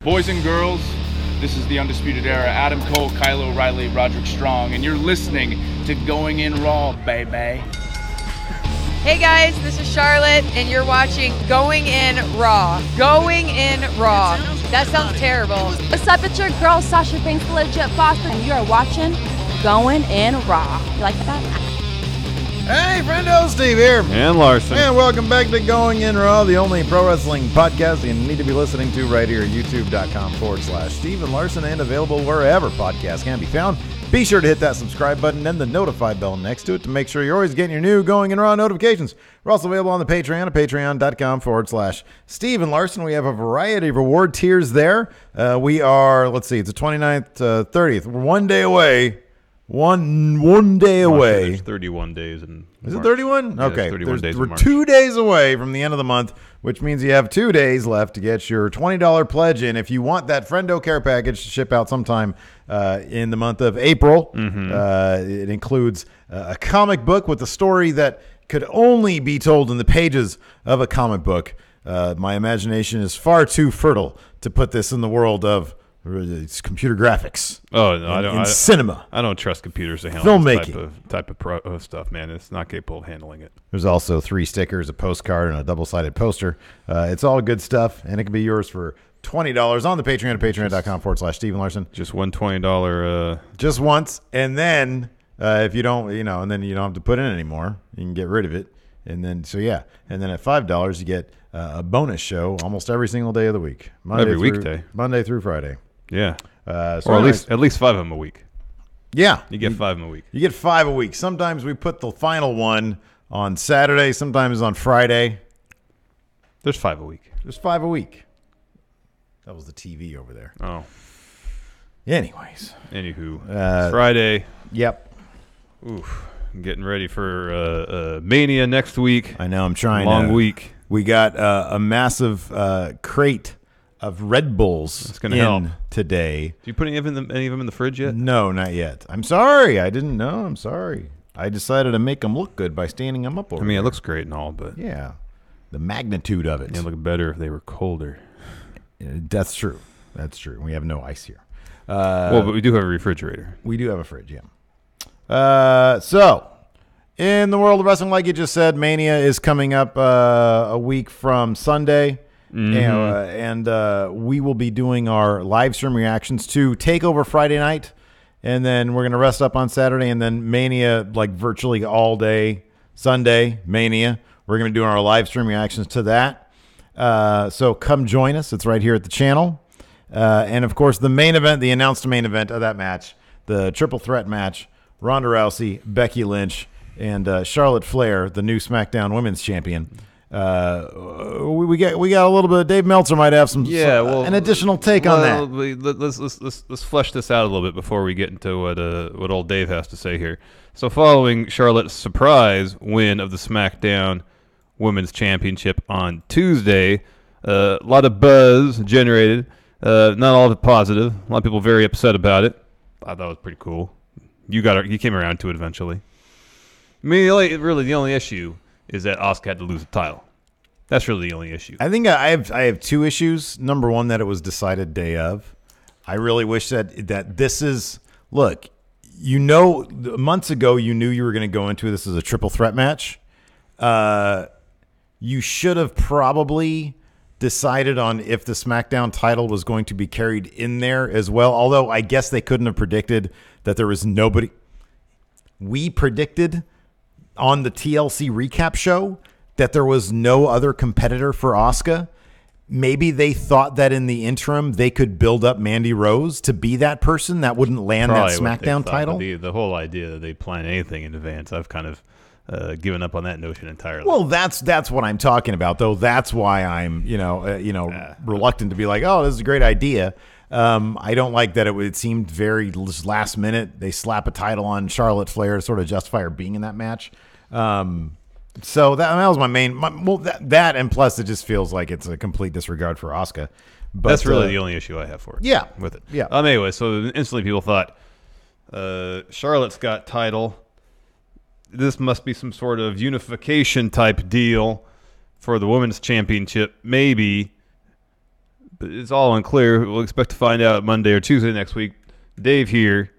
Boys and girls, this is the Undisputed Era. Adam Cole, Kyle O'Reilly, Roderick Strong, and you're listening to Going In Raw, baby. Hey guys, this is Charlotte, and you're watching Going In Raw. Going In Raw. That sounds terrible. What's up? It's your girl, Sasha Banks, the legit boss, and you are watching Going In Raw. You like that? Hey, friendo, Steve here. And Larson. And welcome back to Going In Raw, the only pro wrestling podcast you need to be listening to right here at youtube.com/Steve and Larson, and available wherever podcasts can be found. Be sure to hit that subscribe button and the notify bell next to it to make sure you're always getting your new Going In Raw notifications. We're also available on the Patreon at patreon.com/Steve and Larson. We have a variety of reward tiers there. We are, let's see, it's the 29th, 30th. We're 1 day away. One day away. There's 31 days in March. Is it 31? Yeah, okay. 31 days we're in March. 2 days away from the end of the month, which means you have 2 days left to get your $20 pledge in. If you want that Friendo Care package to ship out sometime in the month of April, it includes a comic book with a story that could only be told in the pages of a comic book. My imagination is far too fertile to put this in the world of it's computer graphics. Oh no, I don't. Cinema. I don't trust computers to handle Filmmaking. this type of stuff, man. It's not capable of handling it. There's also 3 stickers, a postcard, and a double-sided poster. It's all good stuff, and it can be yours for $20 on the Patreon at patreon.com/Steve and Larson. Just one $20. Just once, and then if you don't, and then you don't have to put in anymore. You can get rid of it, and then and then at $5 you get a bonus show almost every single day of the week, Weekday, Monday through Friday. Yeah, so or at least 5 of them a week. Yeah, you get 5 of them a week. You get 5 a week. Sometimes we put the final one on Saturday. Sometimes on Friday. There's 5 a week. There's 5 a week. That was the TV over there. Oh. Anyways. Anywho, it's Friday. Yep. Oof. I'm getting ready for Mania next week. I know. I'm trying. Long week. We got a massive crate of Red Bulls in today. Do you put any of them in the fridge yet? No, not yet. I'm sorry. I didn't know. I'm sorry. I decided to make them look good by standing them up over there. It looks great and all, but yeah, the magnitude of it. It'd look better if they were colder. That's true. That's true. We have no ice here. But we do have a refrigerator. We do have a fridge, yeah. So, in the world of wrestling, like you just said, Mania is coming up a week from Sunday. And we will be doing our live stream reactions to TakeOver Friday night. And then we're going to rest up on Saturday. And then Mania, like virtually all day Sunday, Mania. We're going to be doing our live stream reactions to that. So come join us. It's right here at the channel. And, of course, the main event, the announced main event of that match, the triple threat match, Ronda Rousey, Becky Lynch, and Charlotte Flair, the new SmackDown Women's Champion. We got a little bit. Dave Meltzer might have an additional take on that. Let's flesh this out a little bit before we get into what old Dave has to say here. So, following Charlotte's surprise win of the SmackDown Women's Championship on Tuesday, a lot of buzz generated. Not all of it positive. A lot of people very upset about it. I thought it was pretty cool. You came around to it eventually. Really, the only issue is that Asuka had to lose the title. That's really the only issue. I think I have 2 issues. Number one, that it was decided day of. I really wish that this is look. Months ago you knew you were going to go into this as a triple threat match. You should have probably decided on if the SmackDown title was going to be carried in there as well. Although I guess they couldn't have predicted that there was nobody. We predicted on the TLC recap show that there was no other competitor for Asuka. Maybe they thought that in the interim they could build up Mandy Rose to be that person that wouldn't land that SmackDown title. The whole idea that they plan anything in advance, I've kind of given up on that notion entirely. Well, that's what I'm talking about, though. That's why I'm reluctant to be like, oh, this is a great idea. I don't like that it seemed very last minute. They slap a title on Charlotte Flair to sort of justify her being in that match. So that was my main. That and plus it just feels like it's a complete disregard for Asuka. But that's really the only issue I have for it. Yeah, with it. Yeah. Anyway, so instantly people thought Charlotte's got title. This must be some sort of unification type deal for the women's championship, maybe. But it's all unclear. We'll expect to find out Monday or Tuesday next week. Dave here.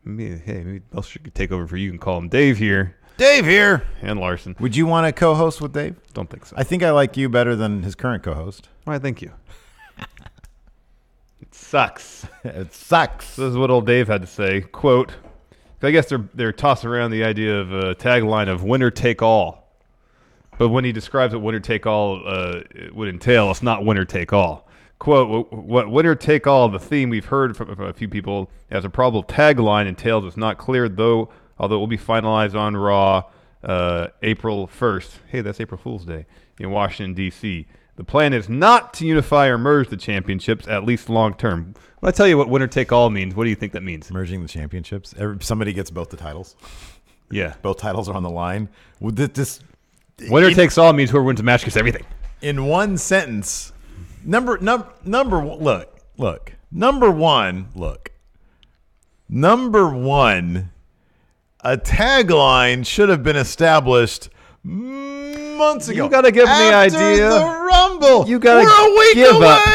Maybe Belcher could take over for you and call him Dave here. Dave here. And Larson. Would you want to co-host with Dave? Don't think so. I think I like you better than his current co-host. Why, thank you. It sucks. It sucks. This is what old Dave had to say. Quote, I guess they're tossing around the idea of a tagline of winner take all. But when he describes what winner take all it would entail, it's not winner take all. Quote, what winner take all, the theme we've heard from a few people as a probable tagline entails is not clear, although it will be finalized on Raw April 1st. Hey, that's April Fool's Day in Washington, D.C. The plan is not to unify or merge the championships, at least long term. When I tell you what winner take all means, what do you think that means? Merging the championships. Somebody gets both the titles. Yeah. Both titles are on the line. Winner takes all means whoever wins the match gets everything. In one sentence, number one, a tagline should have been established months ago. You got to give them the After idea. the Rumble. You got to give up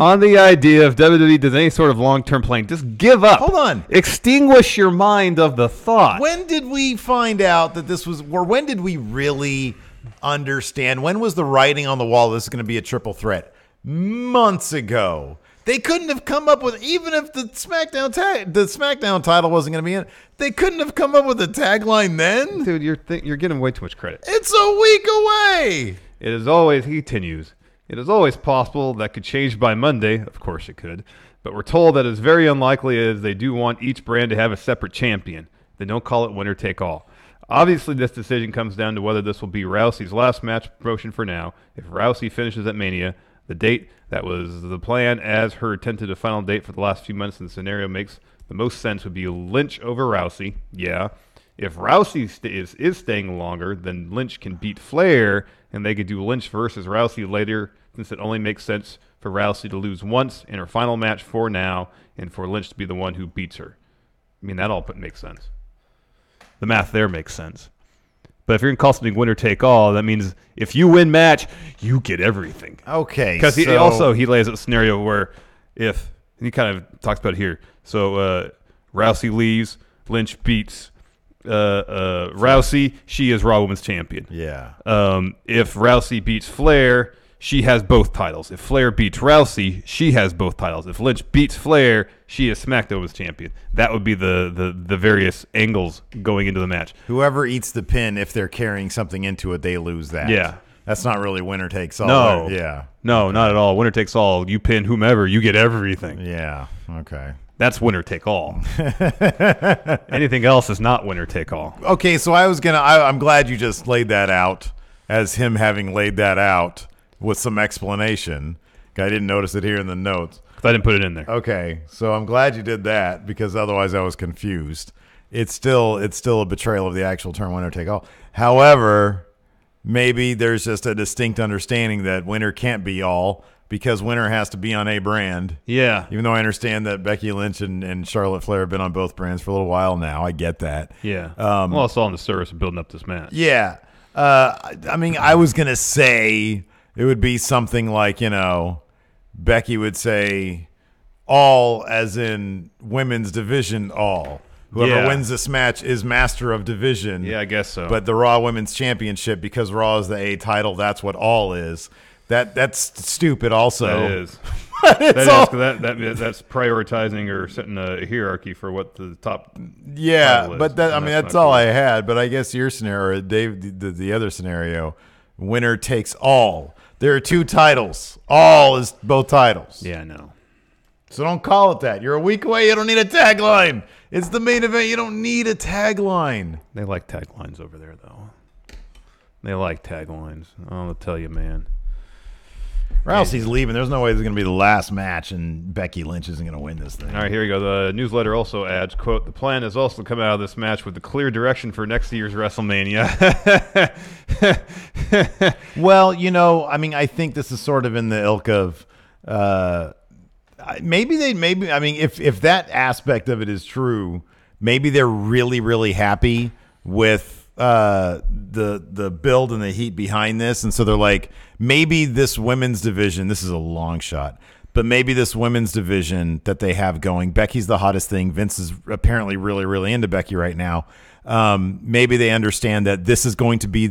on the idea if WWE does any sort of long-term planning. Just give up. Hold on. Extinguish your mind of the thought. When did we find out that this was, or when did we really understand? When was the writing on the wall this is going to be a triple threat? Months ago. They couldn't have come up with, even if the SmackDown title wasn't going to be in it, they couldn't have come up with a tagline then? Dude, you're getting way too much credit. It's a week away. It is always, he continues, it is always possible that could change by Monday. Of course it could. But we're told that it's very unlikely as they do want each brand to have a separate champion. They don't call it winner take all. Obviously, this decision comes down to whether this will be Rousey's last match promotion for now. If Rousey finishes at Mania, the date that was the plan as her tentative final date for the last few months in the scenario makes the most sense would be Lynch over Rousey. Yeah. If Rousey is staying longer, then Lynch can beat Flair, and they could do Lynch versus Rousey later, since it only makes sense for Rousey to lose once in her final match for now, and for Lynch to be the one who beats her. I mean, that all makes sense. The math there makes sense. But if you're going to call something winner take all, that means if you win match, you get everything. Okay. Because he lays out a scenario where and he kind of talks about it here. So Rousey leaves, Lynch beats Rousey, she is Raw Women's Champion. Yeah. If Rousey beats Flair, she has both titles. If Flair beats Rousey, she has both titles. If Lynch beats Flair, she is SmackDown Women's Champion. That would be the various angles going into the match. Whoever eats the pin, if they're carrying something into it, they lose that. Yeah. That's not really winner takes all. No. Yeah. No, not at all. Winner takes all. You pin whomever, you get everything. Yeah. Okay. That's winner take all. Anything else is not winner take all. Okay, so I'm glad you just laid that out as him having laid that out with some explanation. I didn't notice it here in the notes. I didn't put it in there. Okay, so I'm glad you did that because otherwise I was confused. It's still a betrayal of the actual term winner take all. However, maybe there's just a distinct understanding that winner can't be all because winner has to be on a brand. Yeah. Even though I understand that Becky Lynch and Charlotte Flair have been on both brands for a little while now. I get that. Yeah. Well, it's all in the service of building up this match. Yeah. I mean, I was going to say it would be something like, Becky would say all as in women's division all. Whoever wins this match is master of division. Yeah, I guess so. But the Raw Women's Championship, because Raw is the A title, that's what all is. That's stupid also. That is. That's prioritizing or setting a hierarchy for what the top title is. But that's all I had. But I guess your scenario, Dave, the other scenario, winner takes all. There are two titles. All is both titles. Yeah, I know. So don't call it that. You're a week away. You don't need a tagline. It's the main event. You don't need a tagline. They like taglines over there, though. They like taglines. I'll tell you, man. Rousey's leaving. There's no way this is going to be the last match, and Becky Lynch isn't going to win this thing. All right, here we go. The newsletter also adds, quote, the plan is also to come out of this match with a clear direction for next year's WrestleMania. Well, I think this is sort of in the ilk of if that aspect of it is true, maybe they're really, really happy with the build and the heat behind this. And so they're like, maybe this women's division, this is a long shot, But maybe this women's division that they have going, Becky's the hottest thing. Vince is apparently really, really into Becky right now. Maybe they understand that this is going to be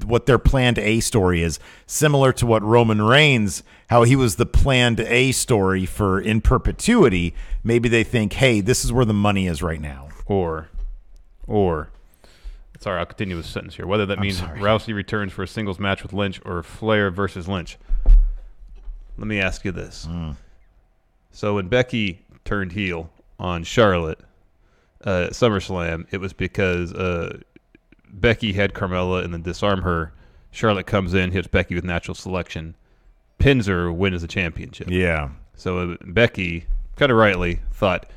what their planned A story is, similar to what Roman Reigns, how he was the planned A story for in perpetuity. Maybe they think, hey, this is where the money is right now. Or, sorry, I'll continue this sentence here. Whether that means Rousey returns for a singles match with Lynch or Flair versus Lynch. Let me ask you this. So when Becky turned heel on Charlotte at SummerSlam, it was because Becky had Carmella and then disarm her. Charlotte comes in, hits Becky with natural selection, pins her, wins the championship. Yeah. So Becky, kind of rightly, thought,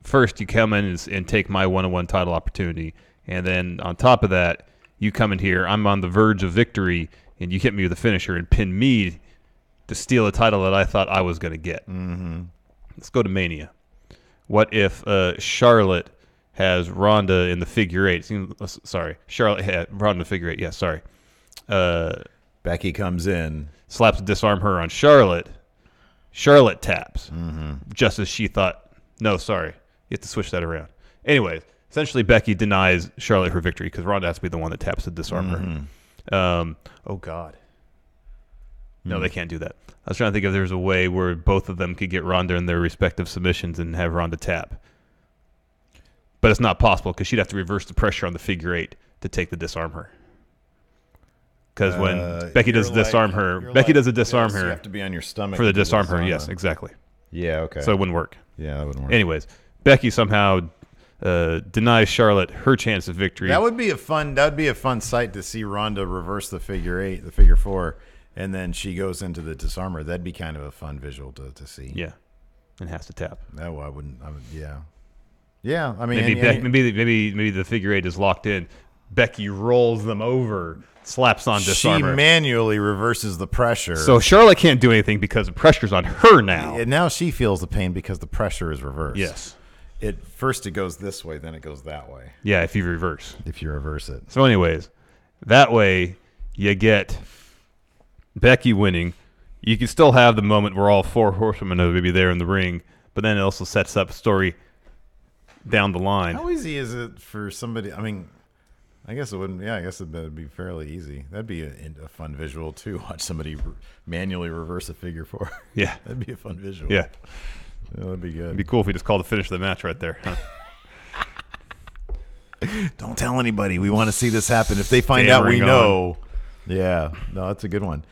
first you come in and take my one-on-one title opportunity, and then on top of that, you come in here, I'm on the verge of victory, and you hit me with a finisher and pin me to steal a title that I thought I was going to get. Let's go to Mania. What if Charlotte has Ronda in the figure eight? Charlotte had Ronda in the figure eight. Yeah, sorry. Becky comes in. Slaps disarm her on Charlotte. Charlotte taps. Just as she thought, no, sorry. You have to switch that around. Anyways, essentially Becky denies Charlotte her victory because Ronda has to be the one that taps to disarm her. Oh, God. No, they can't do that. I was trying to think if there's a way where both of them could get Ronda in their respective submissions and have Ronda tap. But it's not possible because she'd have to reverse the pressure on the figure eight to take the disarm her. Because when Becky does disarm her, Becky does a disarm her. You have to be on your stomach for the disarm her. Yes, exactly. Yeah, okay. So it wouldn't work. Yeah, that wouldn't work. Anyways, Becky somehow denies Charlotte her chance of victory. That would be a fun sight to see Ronda reverse the figure eight, the figure four. And then she goes into the disarmer. That'd be kind of a fun visual to see. Yeah, and has to tap. No, I wouldn't. Yeah. I mean, maybe the figure eight is locked in. Becky rolls them over, slaps on disarmer. She manually reverses the pressure. So Charlotte can't do anything because the pressure's on her now. And now she feels the pain because the pressure is reversed. Yes. First it goes this way, then it goes that way. Yeah, if you reverse. If you reverse it. So anyways, that way you get Becky winning. You can still have the moment where all four horsewomen will be there in the ring, but then it also sets up a story down the line. How easy is it for somebody? I mean, I guess it wouldn't. Yeah, I guess it'd be fairly easy. That'd be a fun visual too. Watch somebody manually reverse a figure four. Yeah, that'd be a fun visual. Yeah, that'd be good. It'd be cool if we just called the finish of the match right there. Huh? Don't tell anybody. We want to see this happen. If they find out, we know. Yeah, no, that's a good one.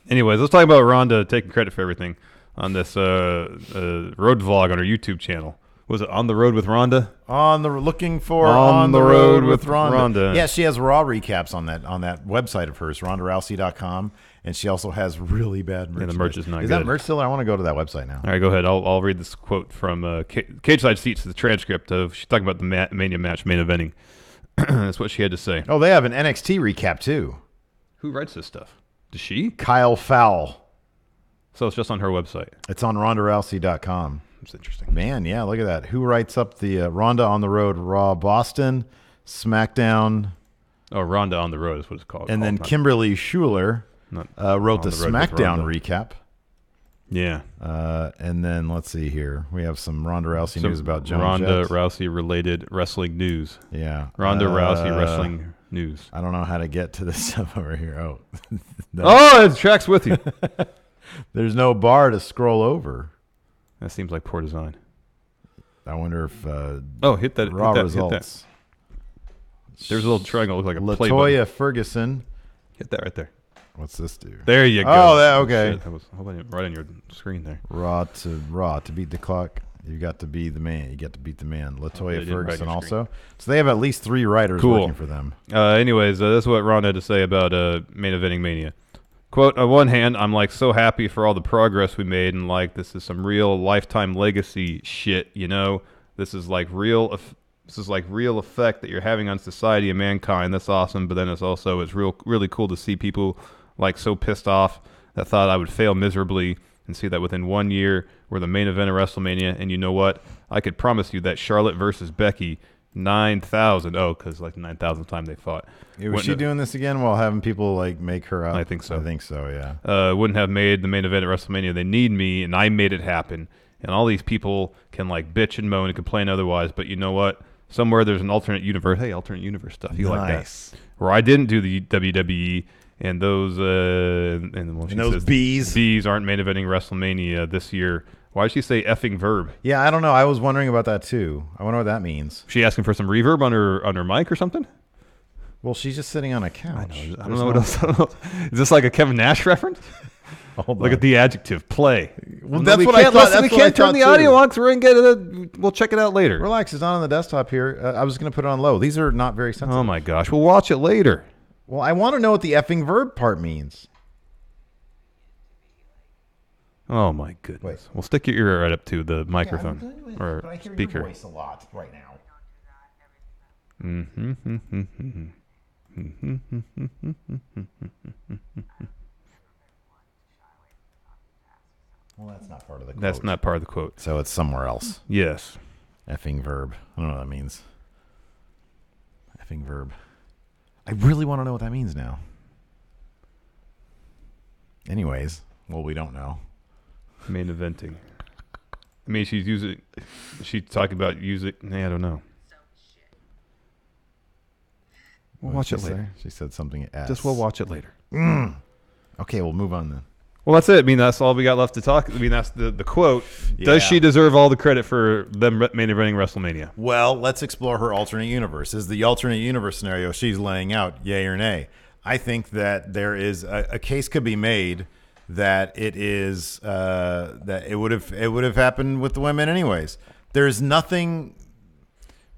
Anyways, let's talk about Ronda taking credit for everything on this road vlog on her YouTube channel. Was it On the Road with Ronda? On the Road with Ronda. Yeah, she has Raw recaps on that website of hers, RondaRousey.com, and she also has really bad merch. Yeah, the merch is not good. Is that merch still? I want to go to that website now. All right, go ahead. I'll read this quote from Cage Side Seats, the transcript of she's talking about the Mania match main eventing. That's what she had to say. Oh, they have an NXT recap too. Who writes this stuff? Does she? Kyle Fowl. So it's just on her website. It's on RondaRousey.com. That's interesting. Man, yeah, look at that. Who writes up the Ronda on the Road Raw Boston, SmackDown? Oh, Ronda on the Road is what it's called. And then Kimberly Schuler wrote the SmackDown recap. Yeah. And then let's see here. We have some Ronda Rousey news about Joan Ronda Jett. Rousey related wrestling news. Yeah. Ronda Rousey wrestling news. I don't know how to get to this stuff over here. Oh. Oh, it tracks with you. There's no bar to scroll over. That seems like poor design. I wonder if hit that Raw hit that, results. Hit that. There's a little triangle look like a play LaToya button. Ferguson. Hit that right there. What's this do? There you go. Oh, that okay. Shit, that was right on your screen there. Raw to beat the clock. You got to be the man. You got to beat the man. LaToya Ferguson also. So they have at least 3 writers working for them. Anyways, this is what Ron had to say about main eventing Mania. Quote, on one hand, I'm like so happy for all the progress we made and like this is some real lifetime legacy shit, you know? This is like real effect that you're having on society and mankind. That's awesome, but then it's really cool to see people like so pissed off that thought I would fail miserably and see that within 1 year we're the main event of WrestleMania, and you know what? I could promise you that Charlotte versus Becky 9,000. Oh, because like 9,000th time they fought. Was she doing this again while having people like make her up? I think so. I think so, yeah. Wouldn't have made the main event at WrestleMania. They need me, and I made it happen. And all these people can like bitch and moan and complain otherwise, but you know what? Somewhere there's an alternate universe. Hey, alternate universe stuff. You like that? Where I didn't do the WWE, and those bees aren't main eventing WrestleMania this year. Why did she say effing verb? Yeah, I don't know. I was wondering about that too. I wonder what that means. She asking for some reverb on her mic or something? Well, she's just sitting on a couch. I don't know what else. I don't know. Is this like a Kevin Nash reference? Look at the adjective play. Well, that's what I thought. We can't turn the audio on because we're going to get we'll check it out later. Relax. It's not on the desktop here. I was going to put it on low. These are not very sensitive. Oh, my gosh. We'll watch it later. Well, I want to know what the effing verb part means. Oh, my goodness. Wait. Well, stick your ear right up to the microphone or but I hear speaker. Your voice a lot right now. Well, that's not part of the quote. That's not part of the quote. So it's somewhere else. Yes. Effing verb. I don't know what that means. Effing verb. I really want to know what that means now. Anyways, well, we don't know. Main eventing. I mean, she's talking about using. I don't know. We'll watch it later. She said something. We'll watch it later. Okay, we'll move on then. Well, that's it. I mean, that's all we got left to talk. I mean, that's the quote. Yeah. Does she deserve all the credit for them main eventing WrestleMania? Well, let's explore her alternate universe. Is the alternate universe scenario she's laying out, yay or nay? I think that there is a case could be made that it is that it would have happened with the women anyways. There's nothing.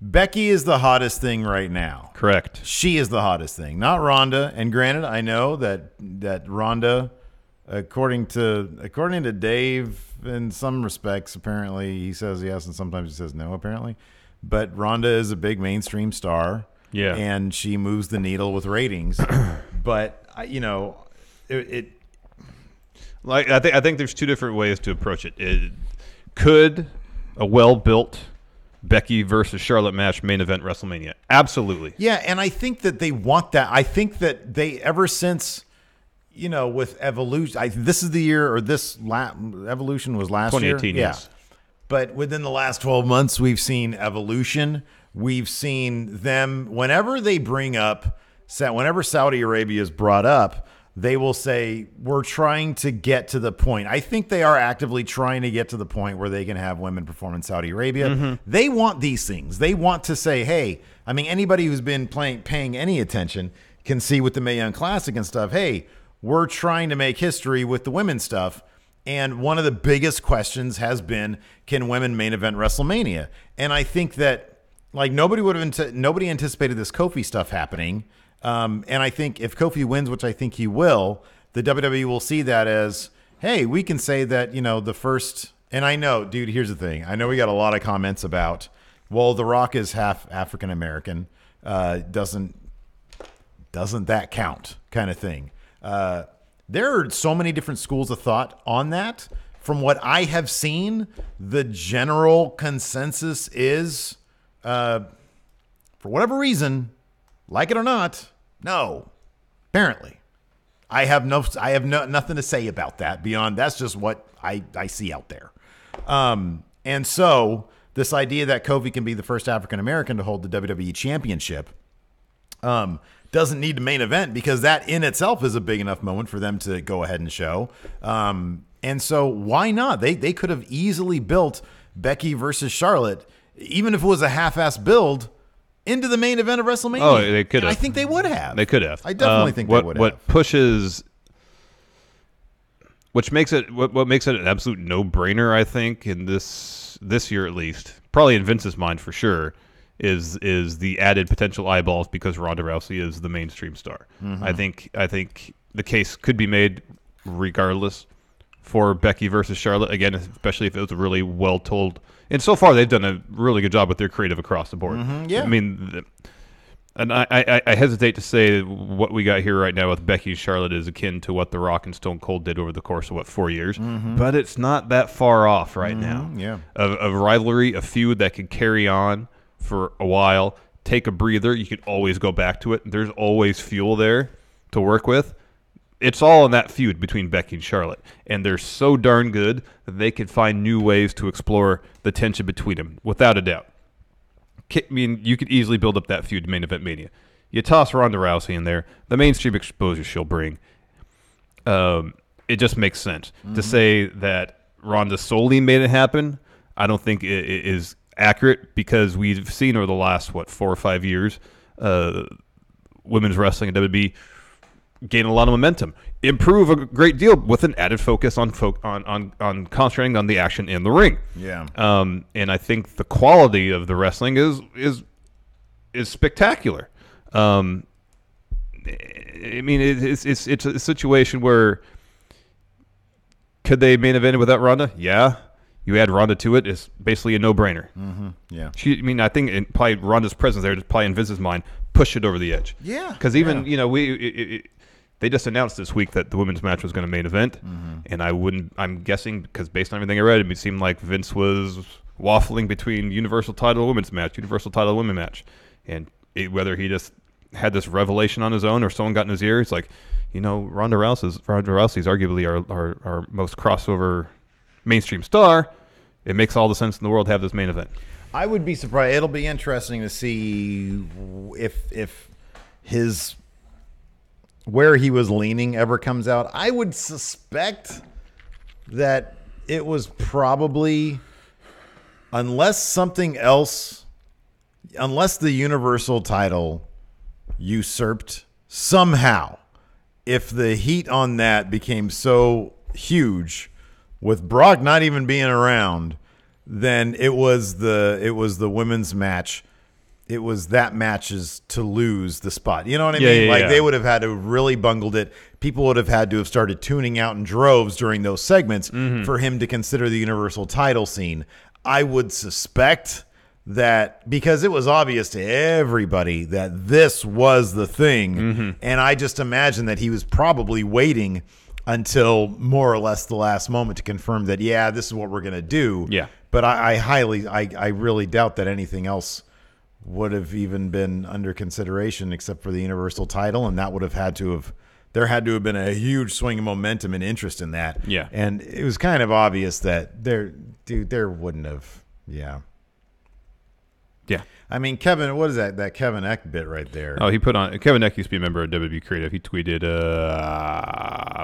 Becky is the hottest thing right now. Correct. She is the hottest thing, not Ronda. And granted, I know that Ronda, according to Dave, in some respects, apparently he says yes, and sometimes he says no. Apparently, but Ronda is a big mainstream star. Yeah, and she moves the needle with ratings. But it. Like I think there's two different ways to approach it. Could a well-built Becky versus Charlotte match main event WrestleMania? Absolutely. Yeah, and I think that they want that. I think that they ever since with Evolution, this is the year, or Evolution was last 2018, year. yes. Yeah. But within the last 12 months, we've seen Evolution. We've seen them whenever they bring up, whenever Saudi Arabia is brought up, they will say, we're trying to get to the point. I think they are actively trying to get to the point where they can have women perform in Saudi Arabia. Mm-hmm. They want these things. They want to say, hey, I mean, anybody who's been paying any attention can see with the Mae Young Classic and stuff, hey, we're trying to make history with the women's stuff. And one of the biggest questions has been, can women main event WrestleMania? And I think that nobody anticipated this Kofi stuff happening. And I think if Kofi wins, which I think he will, the WWE will see that as, hey, we can say that, the first, and I know, dude, here's the thing. I know we got a lot of comments about, well, The Rock is half African-American. Doesn't that count kind of thing? There are so many different schools of thought on that. From what I have seen, the general consensus is, for whatever reason, like it or not, no. Apparently, I have nothing to say about that beyond that's just what I see out there. And so this idea that Kofi can be the first African American to hold the WWE Championship doesn't need to main event, because that in itself is a big enough moment for them to go ahead and show. And so why not? They could have easily built Becky versus Charlotte, even if it was a half-ass build, into the main event of WrestleMania. Oh, they could have. I think they would have. They could have. I definitely think they would have. What pushes, which makes it what makes it an absolute no-brainer, I think, in this year at least, probably in Vince's mind for sure, is the added potential eyeballs because Ronda Rousey is the mainstream star. Mm-hmm. I think the case could be made regardless for Becky versus Charlotte, again, especially if it was a really well told. And so far, they've done a really good job with their creative across the board. Mm-hmm, yeah. I mean, and I hesitate to say what we got here right now with Becky and Charlotte is akin to what The Rock and Stone Cold did over the course of, 4 years? Mm-hmm. But it's not that far off right now. Yeah. Of rivalry, a feud that could carry on for a while, take a breather. You can always go back to it. There's always fuel there to work with. It's all in that feud between Becky and Charlotte, and they're so darn good that they could find new ways to explore the tension between them, without a doubt. I mean, you could easily build up that feud to main event Mania. You toss Ronda Rousey in there, the mainstream exposure she'll bring. It just makes sense to say that Ronda solely made it happen. I don't think it is accurate, because we've seen over the last 4 or 5 years, women's wrestling and WWE gain a lot of momentum, improve a great deal with an added focus on concentrating on the action in the ring. Yeah. And I think the quality of the wrestling is spectacular. I mean, it's a situation where, could they main event it without Ronda? Yeah. You add Ronda to it, it's basically a no-brainer. Yeah. I think probably Ronda's presence there, probably in Vince's mind, pushed it over the edge. Yeah. Because even they just announced this week that the women's match was going to main event, and I'm guessing, because based on everything I read, it seemed like Vince was waffling between Universal title women's match, Universal title women match, and whether he just had this revelation on his own or someone got in his ear, it's like, Ronda Rousey's arguably our most crossover mainstream star. It makes all the sense in the world to have this main event. I would be surprised. It'll be interesting to see if his where he was leaning ever comes out. I would suspect that it was probably, unless the Universal title usurped somehow, if the heat on that became so huge with Brock not even being around, then it was the women's match. It was that match's to lose the spot. You know what I mean? They would have had to really bungled it. People would have had to have started tuning out in droves during those segments for him to consider the Universal title scene. I would suspect that, because it was obvious to everybody that this was the thing, and I just imagine that he was probably waiting until more or less the last moment to confirm that, this is what we're going to do. Yeah. But I really doubt that anything else would have even been under consideration except for the Universal title, and that would have there had to have been a huge swing of momentum and interest in that. Yeah. And it was kind of obvious that there wouldn't have. Yeah. Yeah. I mean, Kevin, what is that Kevin Eck bit right there? Oh, he put on, Kevin Eck used to be a member of WWE Creative. He tweeted,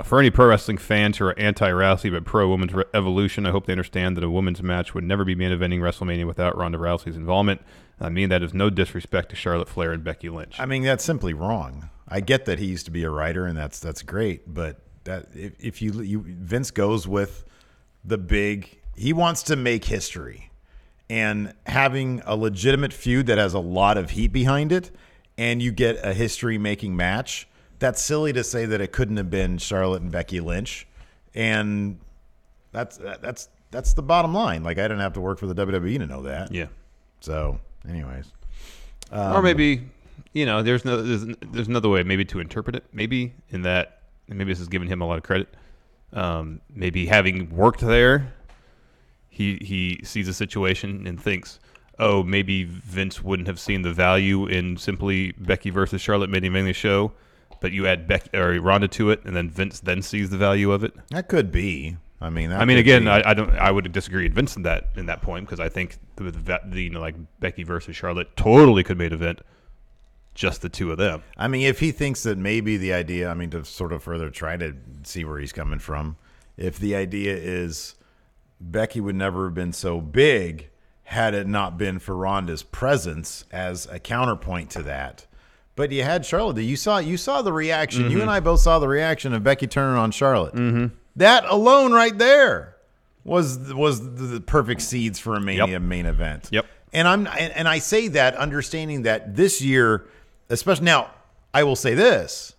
for any pro wrestling fans who are anti-Rousey but pro-women's evolution, I hope they understand that a women's match would never be main eventing WrestleMania without Ronda Rousey's involvement. I mean, that is no disrespect to Charlotte Flair and Becky Lynch. I mean, that's simply wrong. I get that he used to be a writer, and that's great, but that if Vince goes with the big, he wants to make history. And having a legitimate feud that has a lot of heat behind it, and you get a history-making match, that's silly to say that it couldn't have been Charlotte and Becky Lynch. And that's the bottom line. Like, I didn't have to work for the WWE to know that. Yeah. So, anyways, or maybe there's another way maybe to interpret it. Maybe in that, and maybe this is giving him a lot of credit. Maybe having worked there, he sees a situation and thinks, oh, maybe Vince wouldn't have seen the value in simply Becky versus Charlotte main eventing the show, but you add Becky or Ronda to it, and then Vince then sees the value of it. That could be. I mean, again, I would disagree with Vince in that point, because I think like Becky versus Charlotte totally could main event just the two of them. I mean, if he thinks that maybe the idea, to sort of further try to see where he's coming from, if the idea is Becky would never have been so big had it not been for Ronda's presence as a counterpoint to that. But you had Charlotte. You saw the reaction. You and I both saw the reaction of Becky turning on Charlotte. That alone right there was the perfect seeds for a Mania main event. Yep. And I say that understanding that this year, especially now, I will say this: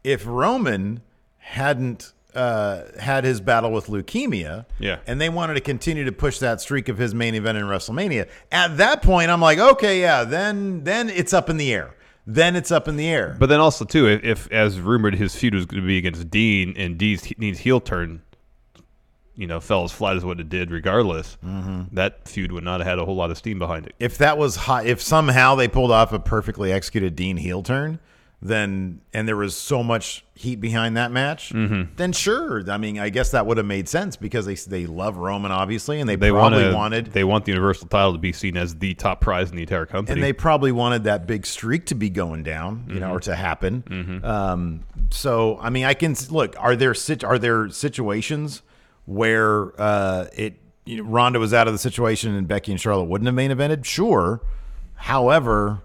if Roman hadn't had his battle with leukemia, and they wanted to continue to push that streak of his main event in WrestleMania, at that point, I'm like, okay, then it's up in the air. But then also, too, if as rumored his feud was going to be against Dean, and Dean's heel turn fell as flat as what it did regardless, Mm-hmm. that feud would not have had a whole lot of steam behind it. If that was hot, if somehow they pulled off a perfectly executed Dean heel turn, then and there was so much heat behind that match, then sure. I mean, I guess that would have made sense because they love Roman obviously, and they probably wanted the Universal title to be seen as the top prize in the entire company, and they probably wanted that big streak to be going down, or to happen. So I mean, I can look. Are there situations where Ronda was out of the situation and Becky and Charlotte wouldn't have main evented? Sure. However,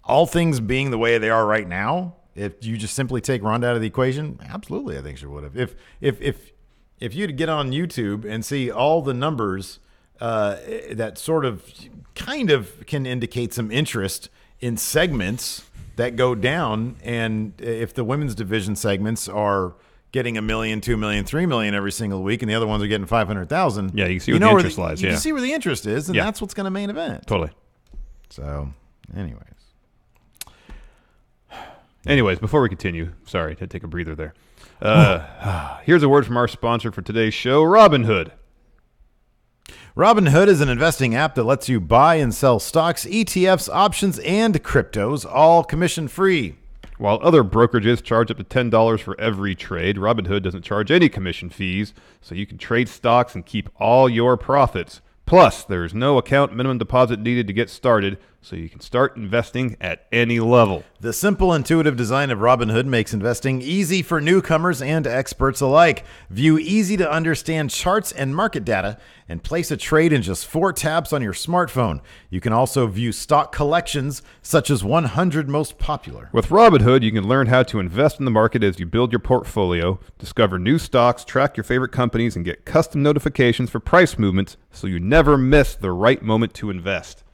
all things being the way they are right now, if you just simply take Ronda out of the equation, absolutely, I think she would have. If you'd get on YouTube and see all the numbers that sort of kind of can indicate some interest in segments that go down, and if the women's division segments are getting $1 million, $2 million, $3 million every single week, and the other ones are getting 500,000. Yeah, you can see where the interest lies. You can see where the interest is, and that's what's going to main event. Totally. So, anyways, before we continue, sorry to take a breather there. Here's a word from our sponsor for today's show, Robinhood. Robinhood is an investing app that lets you buy and sell stocks, ETFs, options, and cryptos, all commission-free. While other brokerages charge up to $10 for every trade, Robinhood doesn't charge any commission fees, so you can trade stocks and keep all your profits. Plus, there is no account minimum deposit needed to get started, so you can start investing at any level. The simple, intuitive design of Robinhood makes investing easy for newcomers and experts alike. View easy-to-understand charts and market data and place a trade in just 4 taps on your smartphone. You can also view stock collections, such as 100 most popular. With Robinhood, you can learn how to invest in the market as you build your portfolio, discover new stocks, track your favorite companies, and get custom notifications for price movements so you never miss the right moment to invest.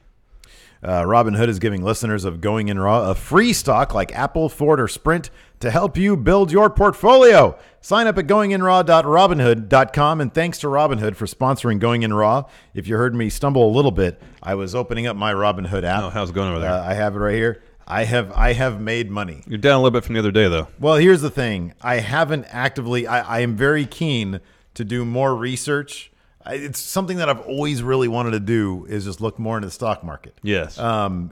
Robinhood is giving listeners of Going In Raw a free stock like Apple, Ford, or Sprint to help you build your portfolio. Sign up at goinginraw.robinhood.com, and thanks to Robinhood for sponsoring Going In Raw. If you heard me stumble a little bit, I was opening up my Robinhood app. Oh, how's it going over there? I have it right here. I have made money. You're down a little bit from the other day, though. Well, here's the thing. I haven't actively. I am very keen to do more research. It's something that I've always really wanted to do, is just look more into the stock market. Yes. And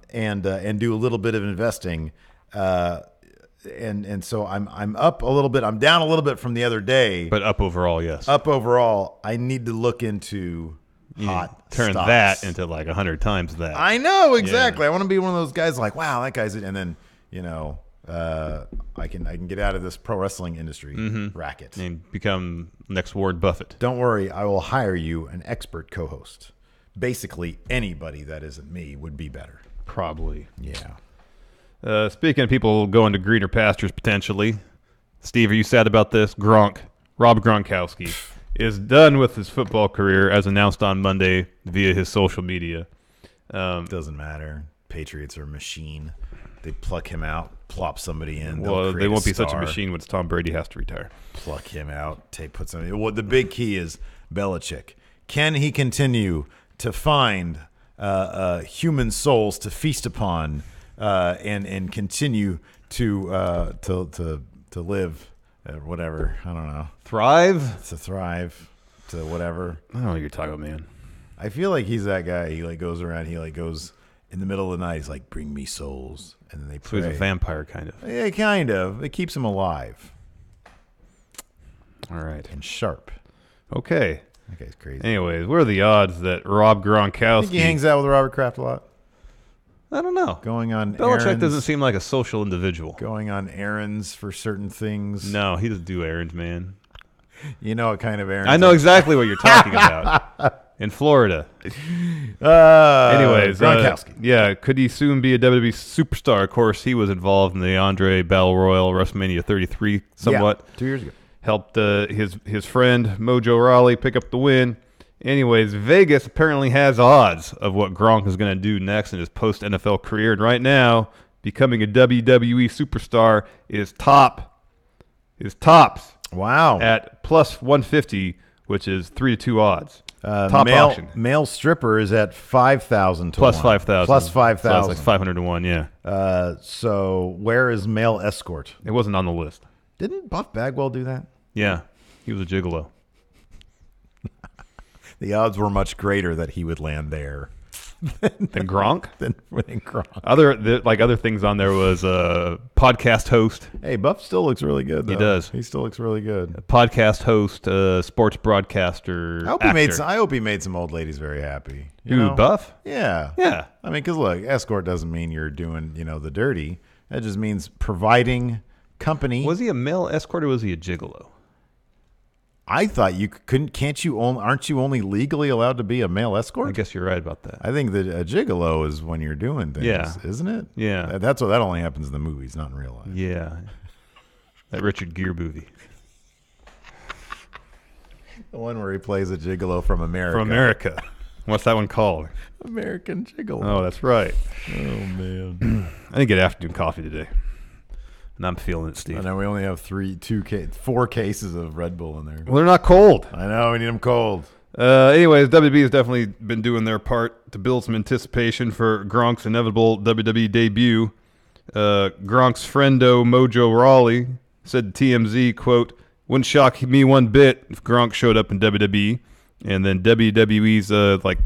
do a little bit of investing. And so I'm up a little bit. I'm down a little bit from the other day. But up overall, yes. Up overall. I need to look into hot turn stocks. that into like 100 times that. I know, exactly. Yeah. I want to be one of those guys like, wow, that guy's it. And then, I can get out of this pro wrestling industry racket and become next Warren Buffett. Don't worry, I will hire you an expert co-host. Basically, anybody that isn't me would be better. Probably. Yeah. Speaking of people going to greener pastures potentially, Steve, are you sad about this? Rob Gronkowski is done with his football career, as announced on Monday via his social media. Doesn't matter. Patriots are a machine. They pluck him out, plop somebody in. Well, they won't be such a machine once Tom Brady has to retire. Pluck him out, put somebody. Well, the big key is Belichick. Can he continue to find human souls to feast upon and continue to live, whatever? I don't know. Thrive? To thrive, to whatever. I don't know what you're talking about, man. I feel like he's that guy. He goes around. He goes. In the middle of the night, he's like, bring me souls. And then they pray. So he's a vampire, kind of. Yeah, kind of. It keeps him alive. All right. And sharp. Okay. That guy's crazy. Anyways, what are the odds that Rob Gronkowski... I think he hangs out with Robert Kraft a lot. I don't know. Going on Belichick errands, doesn't seem like a social individual. Going on errands for certain things. No, he doesn't do errands, man. You know what kind of errands? I know exactly what you're talking about. In Florida. Anyways, Gronkowski. Could he soon be a WWE superstar? Of course, he was involved in the Andre Battle Royal Wrestlemania 33 somewhat. Yeah, 2 years ago. Helped his friend Mojo Rawley pick up the win. Anyways, Vegas apparently has odds of what Gronk is going to do next in his post-NFL career. And right now, becoming a WWE superstar is tops. Wow. At plus 150, which is 3-2 odds. Top auction. Male stripper is at 5,000 to plus 1. 5,000. Plus 5,000. So it's like 500 to 1, yeah. So where is male escort? It wasn't on the list. Didn't Buff Bagwell do that? Yeah. He was a gigolo. The odds were much greater that he would land there Than Gronk? than Gronk. Other things on there was a podcast host, Hey, Buff still looks really good, though. He does. He still looks really good. podcast host, sports broadcaster. I hope he made some old ladies very happy. You Who, know? Buff? Yeah. Yeah. I mean, because look, escort doesn't mean you're doing, the dirty. That just means providing company. Was he a male escort or was he a gigolo? I thought you aren't you only legally allowed to be a male escort? I guess you're right about that. I think that a gigolo is when you're doing things, Yeah. isn't it? Yeah. That only happens in the movies, not in real life. Yeah. That Richard Gere movie. The one where he plays a gigolo from America. From America. What's that one called? American Gigolo. Oh, that's right. Oh, man. I didn't get afternoon coffee today. And I'm feeling it, Steve. I know we only have 4 cases of Red Bull in there. Well, they're not cold. I know, we need them cold. Anyways, WWE has definitely been doing their part to build some anticipation for Gronk's inevitable WWE debut. Gronk's friendo Mojo Rawley said to TMZ, quote, "Wouldn't shock me one bit if Gronk showed up in WWE." And then WWE's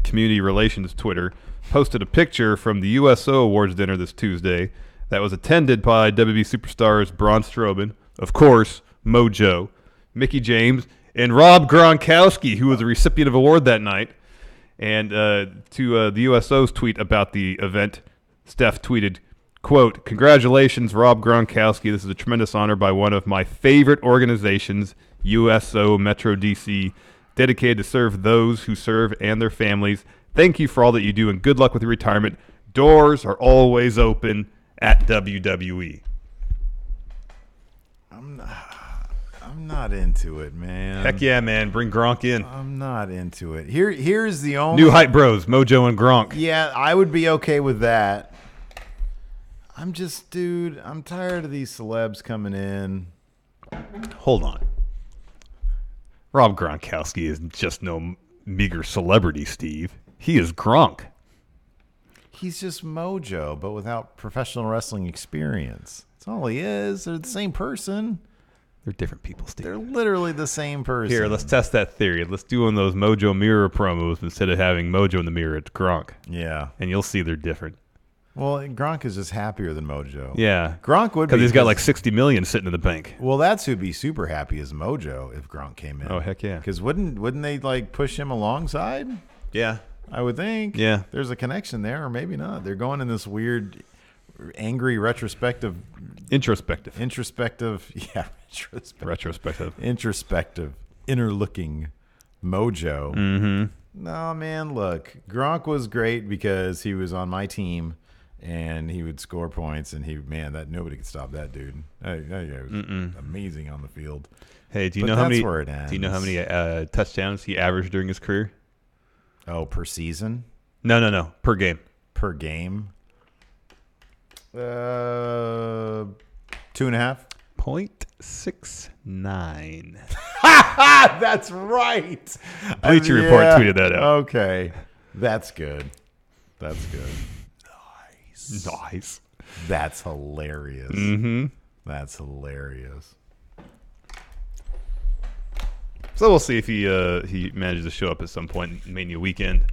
community relations Twitter posted a picture from the USO Awards dinner this Tuesday that was attended by WWE superstars Braun Strowman, of course, Mojo, Mickie James, and Rob Gronkowski, who was a recipient of an award that night. And to the USO's tweet about the event, Steph tweeted, quote, "Congratulations, Rob Gronkowski. This is a tremendous honor by one of my favorite organizations, USO Metro DC, dedicated to serve those who serve and their families. Thank you for all that you do, and good luck with your retirement. Doors are always open at WWE." I'm not into it, man. Heck yeah, man. Bring Gronk in. I'm not into it. Here's the only New Hype Bros, Mojo and Gronk. Yeah, I would be okay with that. I'm tired of these celebs coming in. Hold on. Rob Gronkowski is just no meager celebrity, Steve. He is Gronk. He's just Mojo, but without professional wrestling experience. That's all he is. They're the same person. They're different people, Steve. They're literally the same person. Here, let's test that theory. Let's do one of those Mojo mirror promos instead of having Mojo in the mirror. It's Gronk. Yeah. And you'll see they're different. Well, Gronk is just happier than Mojo. Yeah. Gronk would be. Because he's got like 60 million sitting in the bank. Well, that's who'd be super happy is Mojo if Gronk came in. Oh, heck yeah. Because wouldn't they push him alongside? Yeah. I would think. Yeah. There's a connection there, or maybe not. They're going in this weird, angry, introspective. Yeah. Introspective, inner-looking Mojo. Mm-hmm. No, man, look. Gronk was great because he was on my team, and he would score points, and nobody could stop that dude. He was amazing on the field. Hey, do you But know how that's many? where it ends. Do you know how many touchdowns he averaged during his career? Oh, per season? No, per game. Per game? 2.5. 0.69. That's right. Bleacher Report tweeted that out. Okay. That's good. Nice. That's hilarious. Mm-hmm. That's hilarious. So we'll see if he manages to show up at some point in Mania weekend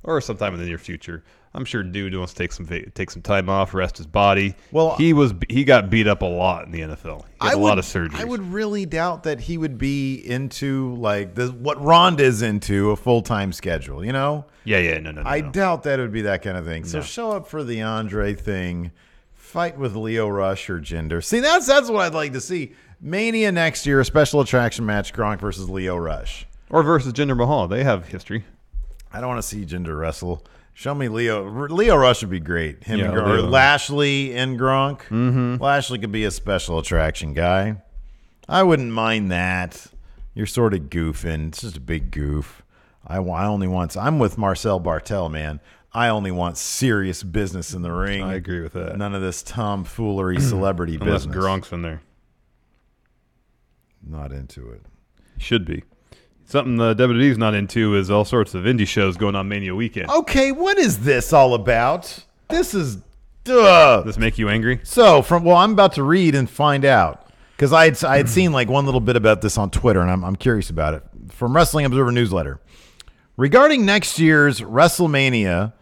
or sometime in the near future. I'm sure dude wants to take some time off, rest his body. Well, he got beat up a lot in the NFL. He had a lot of surgeries. I would really doubt that he would be into what Ronda's into, a full-time schedule, you know? Yeah, no. I doubt that would be that kind of thing. So show up for the Andre thing, fight with Leo Rush or Jinder. See, that's what I'd like to see. Mania next year, a special attraction match, Gronk versus Leo Rush. Or versus Jinder Mahal. They have history. I don't want to see Jinder wrestle. Show me Leo. Leo Rush would be great. Him and Gronk. Or Lashley and Gronk. Mm-hmm. Lashley could be a special attraction guy. I wouldn't mind that. You're sort of goofing. It's just a big goof. I'm with Marcel Bartel, man. I only want serious business in the ring. I agree with that. None of this tomfoolery celebrity Unless business. Gronk's in there. Not into it. Should be. Something the WWE's not into is all sorts of indie shows going on Mania weekend. Okay, what is this all about? This is... Does this make you angry? So, I'm about to read and find out. Because I had seen one little bit about this on Twitter, and I'm curious about it. From Wrestling Observer Newsletter. Regarding next year's WrestleMania,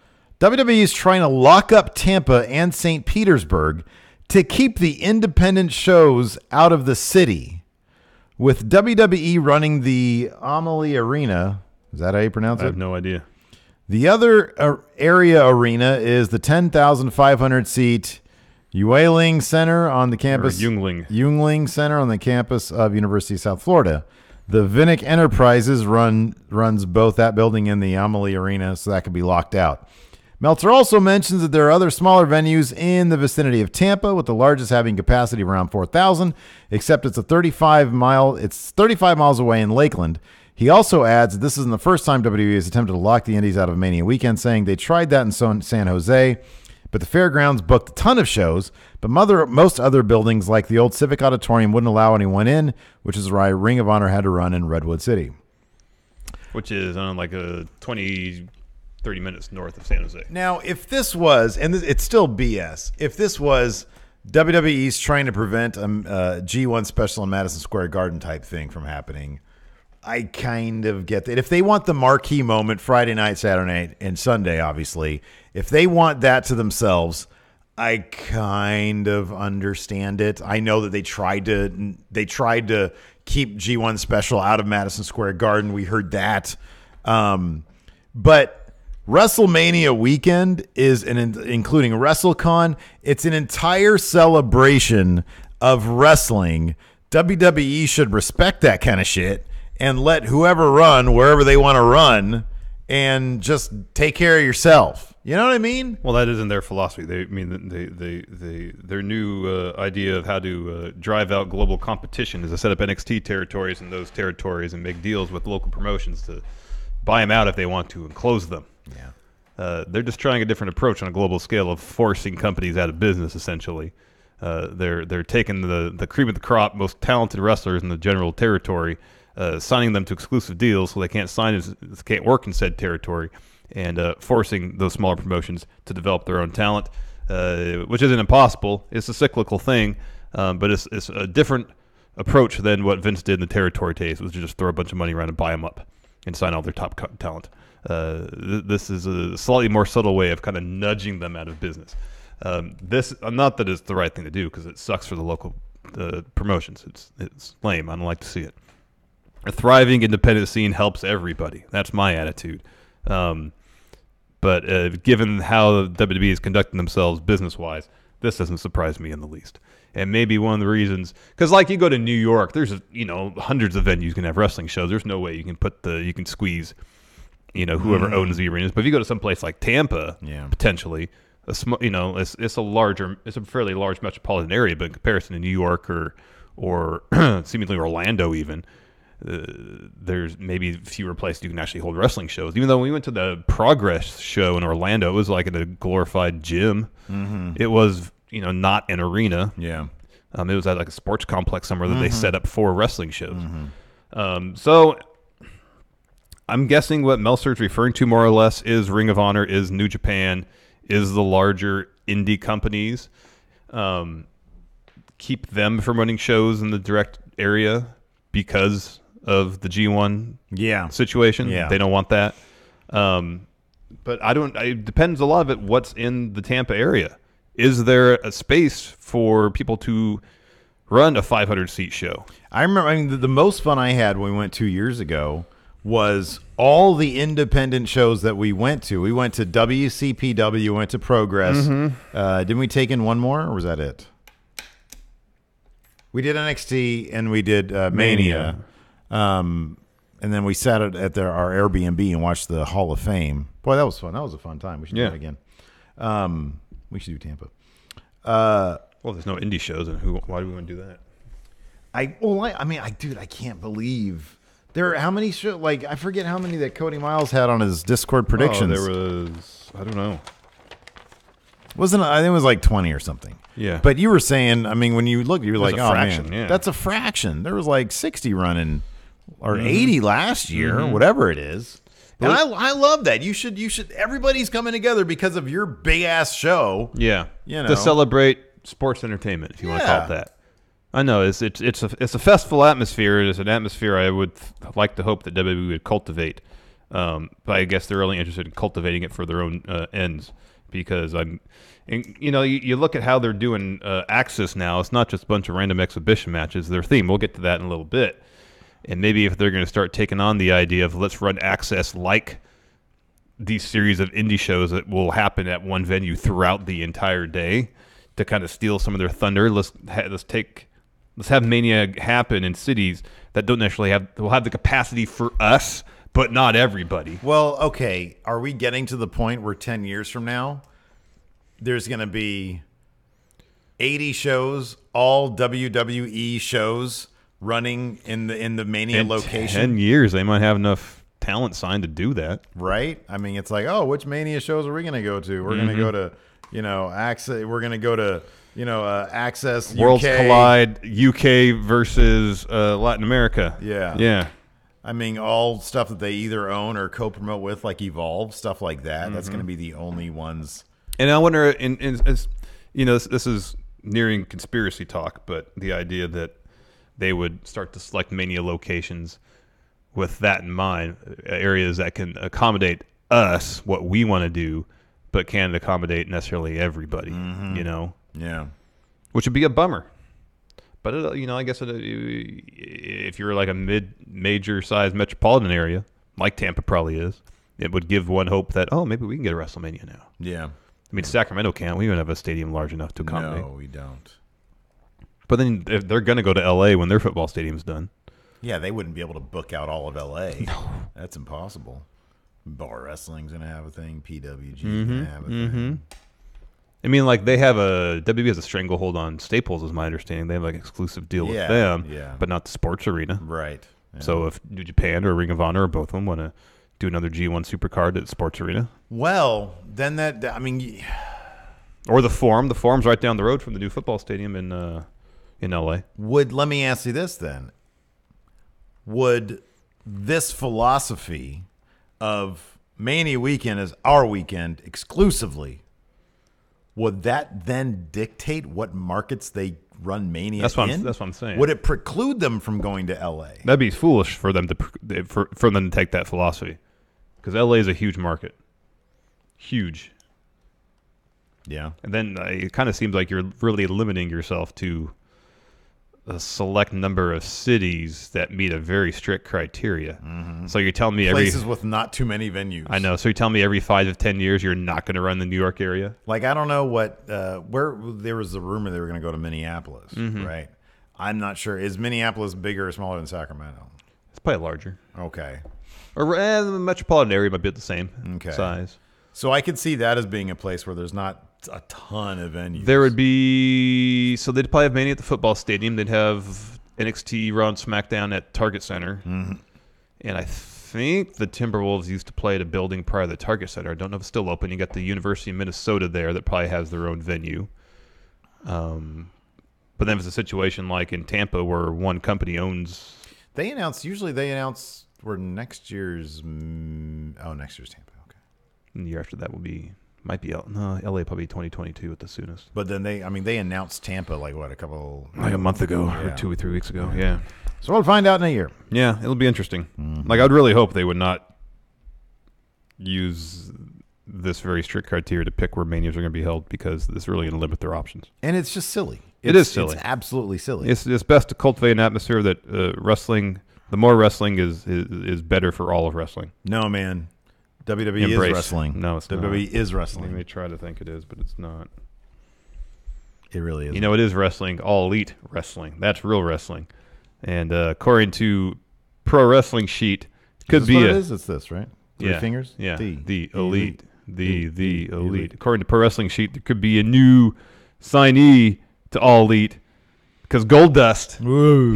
WWE is trying to lock up Tampa and St. Petersburg to keep the independent shows out of the city. With WWE running the Amalie Arena, is that how you pronounce it? I have no idea. The other area arena is the 10,500 seat Yuengling Center on the campus. Yuengling Center on the campus of University of South Florida. The Vinnick Enterprises runs both that building and the Amalie Arena, so that could be locked out. Meltzer also mentions that there are other smaller venues in the vicinity of Tampa, with the largest having capacity of around 4,000, except it's 35 miles away in Lakeland. He also adds that this isn't the first time WWE has attempted to lock the Indies out of Mania weekend, saying they tried that in San Jose, but the fairgrounds booked a ton of shows, but most other buildings like the old Civic Auditorium wouldn't allow anyone in, which is why Ring of Honor had to run in Redwood City. Which is like a 30 minutes north of San Jose. Now, if this was, and it's still BS, if this was WWE's trying to prevent a G1 special in Madison Square Garden type thing from happening, I kind of get that. If they want the marquee moment Friday night, Saturday night, and Sunday, obviously, if they want that to themselves, I kind of understand it. I know that they tried to keep G1 special out of Madison Square Garden. We heard that. But WrestleMania weekend is including WrestleCon. It's an entire celebration of wrestling. WWE should respect that kind of shit and let whoever run wherever they want to run and just take care of yourself. You know what I mean? Well, that isn't their philosophy. Their new idea of how to drive out global competition is to set up NXT territories in those territories and make deals with local promotions to buy them out if they want to and close them. Yeah. They're just trying a different approach on a global scale of forcing companies out of business, essentially. They're taking the cream of the crop, most talented wrestlers in the general territory, signing them to exclusive deals so they can't work in said territory, and forcing those smaller promotions to develop their own talent, which isn't impossible. It's a cyclical thing, but it's a different approach than what Vince did in the territory days, was to just throw a bunch of money around and buy them up and sign all their top talent. This is a slightly more subtle way of kind of nudging them out of business. Not that it's the right thing to do, because it sucks for the local promotions. It's lame. I don't like to see it. A thriving independent scene helps everybody. That's my attitude. But given how WWE is conducting themselves business-wise, this doesn't surprise me in the least. And maybe one of the reasons, because like you go to New York, there's hundreds of venues can have wrestling shows. There's no way you can squeeze whoever owns the arenas. But if you go to some place like Tampa, potentially, it's a fairly large metropolitan area, but in comparison to New York or seemingly Orlando even, there's maybe fewer places you can actually hold wrestling shows. Even though when we went to the Progress show in Orlando, it was like in a glorified gym. Mm-hmm. It was, not an arena. Yeah. It was at like a sports complex somewhere that they set up for wrestling shows. Mm-hmm. So I'm guessing what Meltzer's referring to more or less is Ring of Honor, is New Japan, is the larger indie companies. Keep them from running shows in the direct area because of the G1 situation. Yeah. They don't want that. But it depends a lot of it what's in the Tampa area. Is there a space for people to run a 500-seat show? I remember the most fun I had when we went 2 years ago was all the independent shows that we went to. We went to WCPW, went to Progress. Mm-hmm. Didn't we take in one more, or was that it? We did NXT and we did Mania. And then we sat at our Airbnb and watched the Hall of Fame. Boy, that was fun. That was a fun time. We should do that again. We should do Tampa. Well, there's no indie shows, and why do we want to do that? I can't believe there are how many shows. Like, I forget how many that Cody Miles had on his Discord predictions. There was, I don't know. I think it was like 20 or something. Yeah. But you were saying, when you look, you're like, oh, fraction, man, that's a fraction. There was like 60 running or 80 last year, whatever it is. And I love that. You should. Everybody's coming together because of your big ass show. Yeah. To celebrate sports entertainment, if you want to call it that. I know it's a festival atmosphere. It's an atmosphere I would like to hope that WWE would cultivate But I guess they're really interested in cultivating it for their own ends because you look at how they're doing Axis now. It's not just a bunch of random exhibition matches. Their theme, we'll get to that in a little bit. And maybe if they're going to start taking on the idea of let's run Access like these series of indie shows that will happen at one venue throughout the entire day to kind of steal some of their thunder. Let's have Mania happen in cities that don't necessarily will have the capacity for us, but not everybody. Well, okay. Are we getting to the point where 10 years from now, there's going to be 80 shows, all WWE shows, running in the Mania location? 10 years, they might have enough talent signed to do that. Right? I mean, it's like, oh, which Mania shows are we going to go to? We're going to go to, Access. We're going to go to, Access UK. Worlds Collide, UK versus Latin America. Yeah. Yeah. I mean, all stuff that they either own or co-promote with, like Evolve, stuff like that. That's going to be the only ones. And I wonder, this is nearing conspiracy talk, but the idea that they would start to select Mania locations with that in mind, areas that can accommodate us, what we want to do, but can't accommodate necessarily everybody, Yeah. Which would be a bummer. But, I guess if you're like a mid-major size metropolitan area, like Tampa probably is, it would give one hope that, maybe we can get a WrestleMania now. Yeah. I mean, Sacramento can't. We don't have a stadium large enough to accommodate. No, we don't. But then if they're going to go to L.A. when their football stadium's done. Yeah, they wouldn't be able to book out all of L.A. No. That's impossible. Bar Wrestling's going to have a thing. PWG's going to have a thing. I mean, like, they have WWE has a stranglehold on Staples, is my understanding. They have, like, an exclusive deal with them, but not the sports arena. Right. Yeah. So if New Japan or Ring of Honor or both of them want to do another G1 Supercard at the sports arena. Well, then Or the Forum. The Forum's right down the road from the new football stadium in L.A. Let me ask you this then. Would this philosophy of Mania weekend as our weekend exclusively, would that then dictate what markets they run Mania in? That's what I'm saying. Would it preclude them from going to L.A.? That'd be foolish for them to take that philosophy, because L.A. is a huge market, huge. Yeah, and then it kind of seems like you're really limiting yourself to a select number of cities that meet a very strict criteria. So you're telling me places with not too many venues. I know. So you're telling me every 5 to 10 years you're not going to run the New York area? Like, I don't know where there was a rumor they were going to go to Minneapolis, right? I'm not sure. Is Minneapolis bigger or smaller than Sacramento? It's probably larger. Okay. Or the metropolitan area might be the same size. So I could see that as being a place where there's not a ton of venues. There would be, so they'd probably have Mania at the football stadium. They'd have NXT, Raw, and SmackDown at Target Center. And I think the Timberwolves used to play at a building prior to the Target Center. I don't know if it's still open. You got the University of Minnesota there that probably has their own venue. But then if it's a situation like in Tampa where one company owns. Usually they announce where next year's Tampa. Okay. And the year after that might be LA probably 2022 at the soonest. But then they announced Tampa like a month ago or 2 or 3 weeks ago. Yeah. So we'll find out in a year. Yeah, it'll be interesting. Like, I'd really hope they would not use this very strict criteria to pick where Manias are going to be held, because this is really going to limit their options. And it's just silly. It is silly. It's absolutely silly. It's best to cultivate an atmosphere that wrestling, the more wrestling is better for all of wrestling. No, man. WWE is wrestling. No, it's WWE not. is wrestling. They may try to think it is, but it's not. It really is. It is wrestling, all elite wrestling. That's real wrestling. And according to Pro Wrestling Sheet, Is it's this, right? Three fingers? Yeah. The elite. The elite. According to Pro Wrestling Sheet, there could be a new signee to All Elite, because Goldust,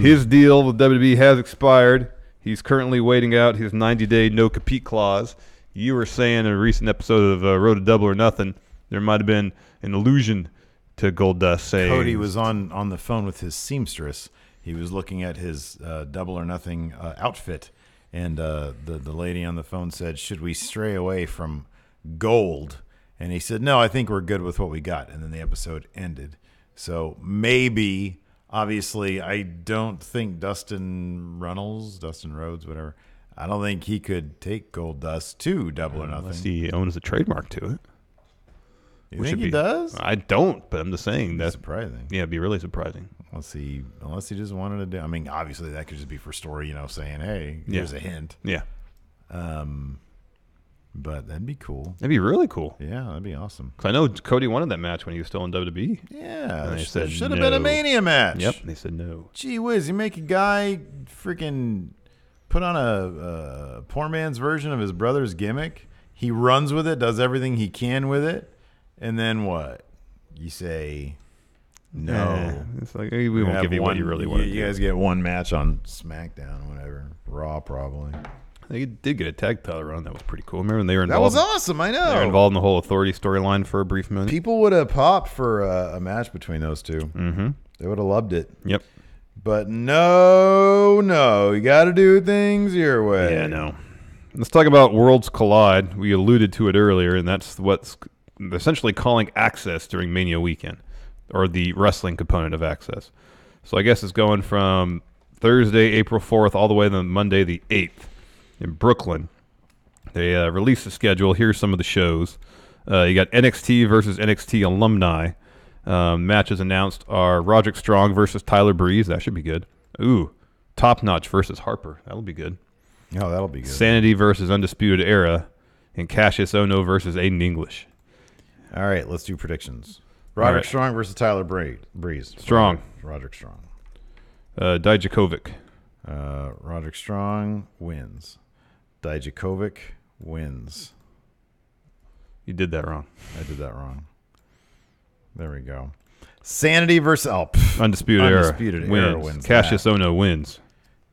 his deal with WWE has expired. He's currently waiting out his 90-day no-compete clause. You were saying in a recent episode of Road to Double or Nothing, there might have been an allusion to Goldust saying... Cody was on the phone with his seamstress. He was looking at his Double or Nothing outfit, and the lady on the phone said, "Should we stray away from gold?" And he said, "No, I think we're good with what we got." And then the episode ended. So maybe, obviously, I don't think Dustin Rhodes, whatever, I don't think he could take Goldust to Double or Nothing. Unless he owns a trademark to it. You think he does? I don't, but I'm just saying that's surprising. Yeah, it'd be really surprising. Unless he just wanted to do. I mean, obviously that could just be for story, saying, "Hey, here's a hint." Yeah. But that'd be cool. That'd be really cool. Yeah, that'd be awesome. 'Cause I know Cody wanted that match when he was still in WWE. Yeah, they said should have been a Mania match. Yep, they said no. Gee whiz, you make a guy freaking put on a poor man's version of his brother's gimmick. He runs with it, does everything he can with it, and then what? You say no. It's like, hey, we won't give you what you really want. You guys get one match on SmackDown or whatever. Raw, probably. They did get a tag title run. That was pretty cool. Remember when they were That involved? was awesome. I know. They were involved in the whole Authority storyline for a brief minute. People would have popped for a match between those two. Mm-hmm. They would have loved it. Yep. But no, you got to do things your way. Yeah, no. Let's talk about Worlds Collide. We alluded to it earlier, and that's what's essentially calling Access during Mania weekend, or the wrestling component of Access. So I guess it's going from Thursday, April 4th, all the way to Monday, the 8th. In Brooklyn. They released the schedule. Here's some of the shows. You got NXT versus NXT alumni. Matches announced are Roderick Strong versus Tyler Breeze. That should be good. Ooh, Top Notch versus Harper. That'll be good. Oh, that'll be good. Sanity versus Undisputed Era. And Cassius Ohno versus Aiden English. All right, let's do predictions. Roderick Strong versus Tyler Breeze. Strong. Roderick Strong. Dijakovic. Roderick Strong wins. Dijakovic wins. You did that wrong. I did that wrong. There we go. Sanity versus Undisputed Era wins. Cassius Ohno wins.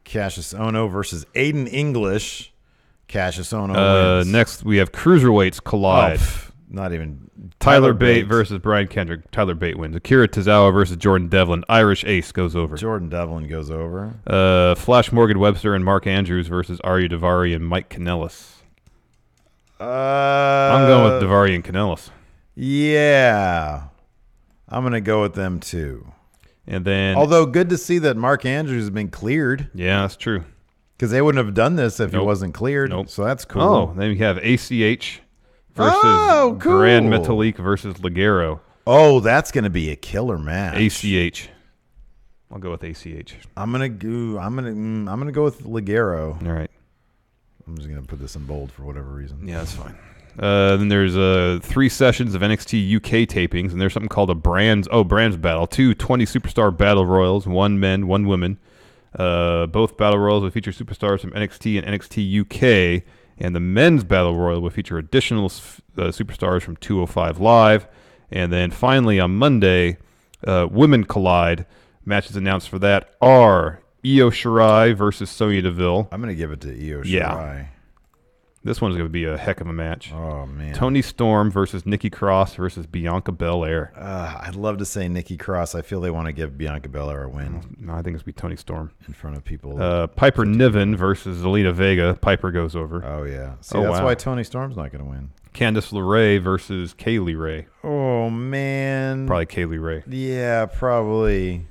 Cassius Ohno versus Aiden English. Cassius Ohno wins. Next, we have Cruiserweights Collide. Not even. Tyler Bate versus Brian Kendrick. Tyler Bate wins. Akira Tozawa versus Jordan Devlin. Irish Ace goes over. Jordan Devlin goes over. Flash Morgan Webster and Mark Andrews versus Arya Daivari and Mike Kanellis. I'm going with Daivari and Kanellis. Yeah. I'm going to go with them too. And then, although good to see that Mark Andrews has been cleared. Yeah, that's true. Because they wouldn't have done this if he wasn't cleared. Nope. So that's cool. Oh, then we have ACH versus Grand Metalik versus Ligero. Oh, that's going to be a killer match. ACH. I'll go with ACH. I'm gonna go with Ligero. All right. I'm just gonna put this in bold for whatever reason. Yeah, that's fine. Then there's 3 sessions of NXT UK tapings, and there's something called a Brands Battle. 2 20 superstar battle royals, 1 men, 1 women. Both battle royals will feature superstars from NXT and NXT UK, and the men's battle royal will feature additional superstars from 205 Live. And then finally on Monday, Women Collide. Matches announced for that are Io Shirai versus Sonya Deville. I'm going to give it to Io Shirai. Yeah. This one's going to be a heck of a match. Oh, man. Toni Storm versus Nikki Cross versus Bianca Belair. I'd love to say Nikki Cross. I feel they want to give Bianca Belair a win. No, I think it's going to be Toni Storm. In front of people. Piper Niven versus Zelina Vega. Piper goes over. Oh, yeah. See, that's why Toni Storm's not going to win. Candice LeRae versus Kaylee Ray. Oh, man. Probably Kaylee Ray. Yeah, probably.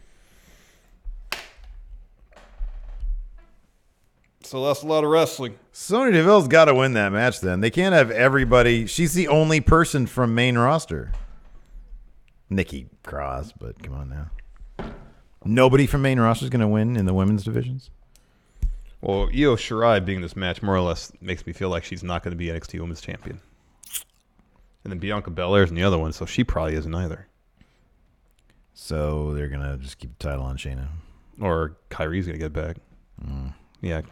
So that's a lot of wrestling. Sonya Deville's got to win that match then. They can't have everybody. She's the only person from main roster. Nikki Cross, but come on now. Nobody from main roster is going to win in the women's divisions? Well, Io Shirai being this match more or less makes me feel like she's not going to be NXT Women's Champion. And then Bianca Belair's in the other one, so she probably isn't either. So they're going to just keep the title on Shayna. Or Kyrie's going to get back. Yeah,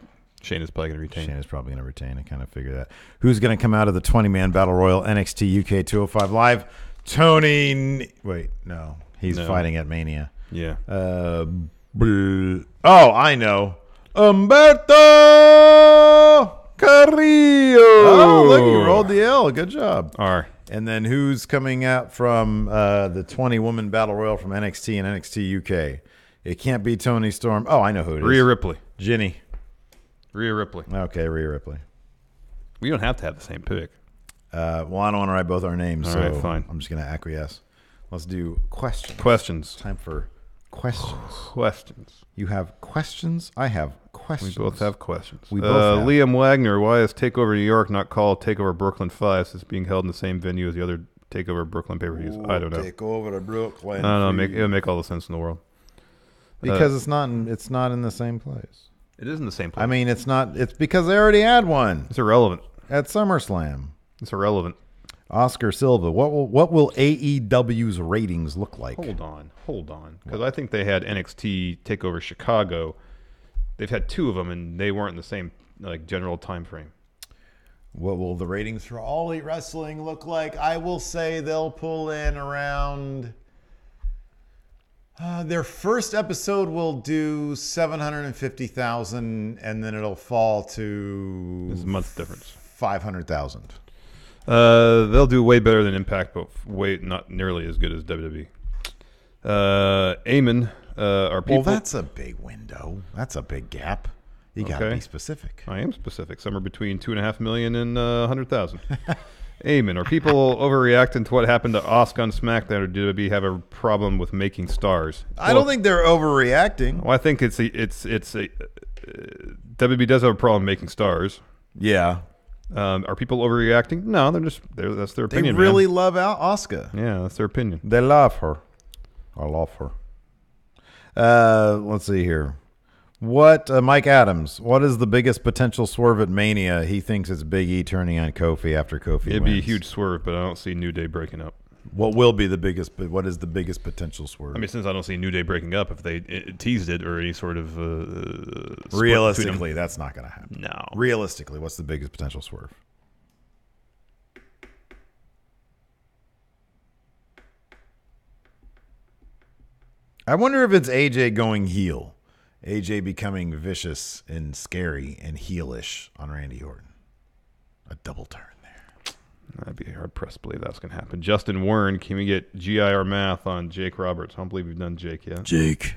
Shayna's probably going to retain. Shayna's probably going to retain. I kind of figure that. Who's going to come out of the 20-man Battle Royal NXT UK 205 Live? Tony. Wait, no. He's fighting at Mania. Yeah. Oh, I know. Humberto Carrillo. Oh, look, he rolled the L. Good job. R. And then who's coming out from the 20-woman Battle Royal from NXT and NXT UK? It can't be Toni Storm. Oh, I know who it is. Rhea Ripley. Ginny. Rhea Ripley. Okay, Rhea Ripley. We don't have to have the same pick. Well, I don't want to write both our names, All right, fine. I'm just going to acquiesce. Let's do questions. Questions. Time for questions. Questions. You have questions. I have questions. questions. We both have questions. We both have. Liam Wagner, why is Takeover New York not called Takeover Brooklyn 5 since it's being held in the same venue as the other Takeover Brooklyn pay-per-views? I don't know. Take over to Brooklyn. I don't know. It would make all the sense in the world. Because it's not in the same place. It is in the same place. I mean, it's not. It's because they already had one It's irrelevant. at SummerSlam. It's irrelevant. Oscar Silva. What will AEW's ratings look like? Hold on. Because I think they had NXT Takeover Chicago. They've had 2 of them, and they weren't in the same general time frame. What will the ratings for All Elite Wrestling look like? I will say they'll pull in around. Their first episode will do 750,000, and then it'll fall to. It's a month difference. 500,000. They'll do way better than Impact, but not nearly as good as WWE. Eamon, are people? Well, that's a big window. That's a big gap. You got to be specific. I am specific. Somewhere between 2.5 million and 100,000. Eamon, are people overreacting to what happened to Asuka on SmackDown, or do WWE have a problem with making stars? I don't think they're overreacting. Well, I think it's WWE does have a problem making stars. Yeah. Are people overreacting? No, that's their opinion. They really love Asuka. Yeah, that's their opinion. They love her. I love her. Let's see here. What Mike Adams? What is the biggest potential swerve at Mania? He thinks it's Big E turning on Kofi after Kofi It'd wins. be a huge swerve, but I don't see New Day breaking up. What will be the biggest? But what is the biggest potential swerve? I mean, since I don't see New Day breaking up, if they teased it or any sort of split realistically, between that's not going to happen. them. No. Realistically, what's the biggest potential swerve? I wonder if it's AJ going heel. AJ becoming vicious and scary and heelish on Randy Orton. A double turn there. I'd be hard pressed to believe that's going to happen. Justin Wern, can we get GIR math on Jake Roberts? I don't believe we've done Jake yet. Jake.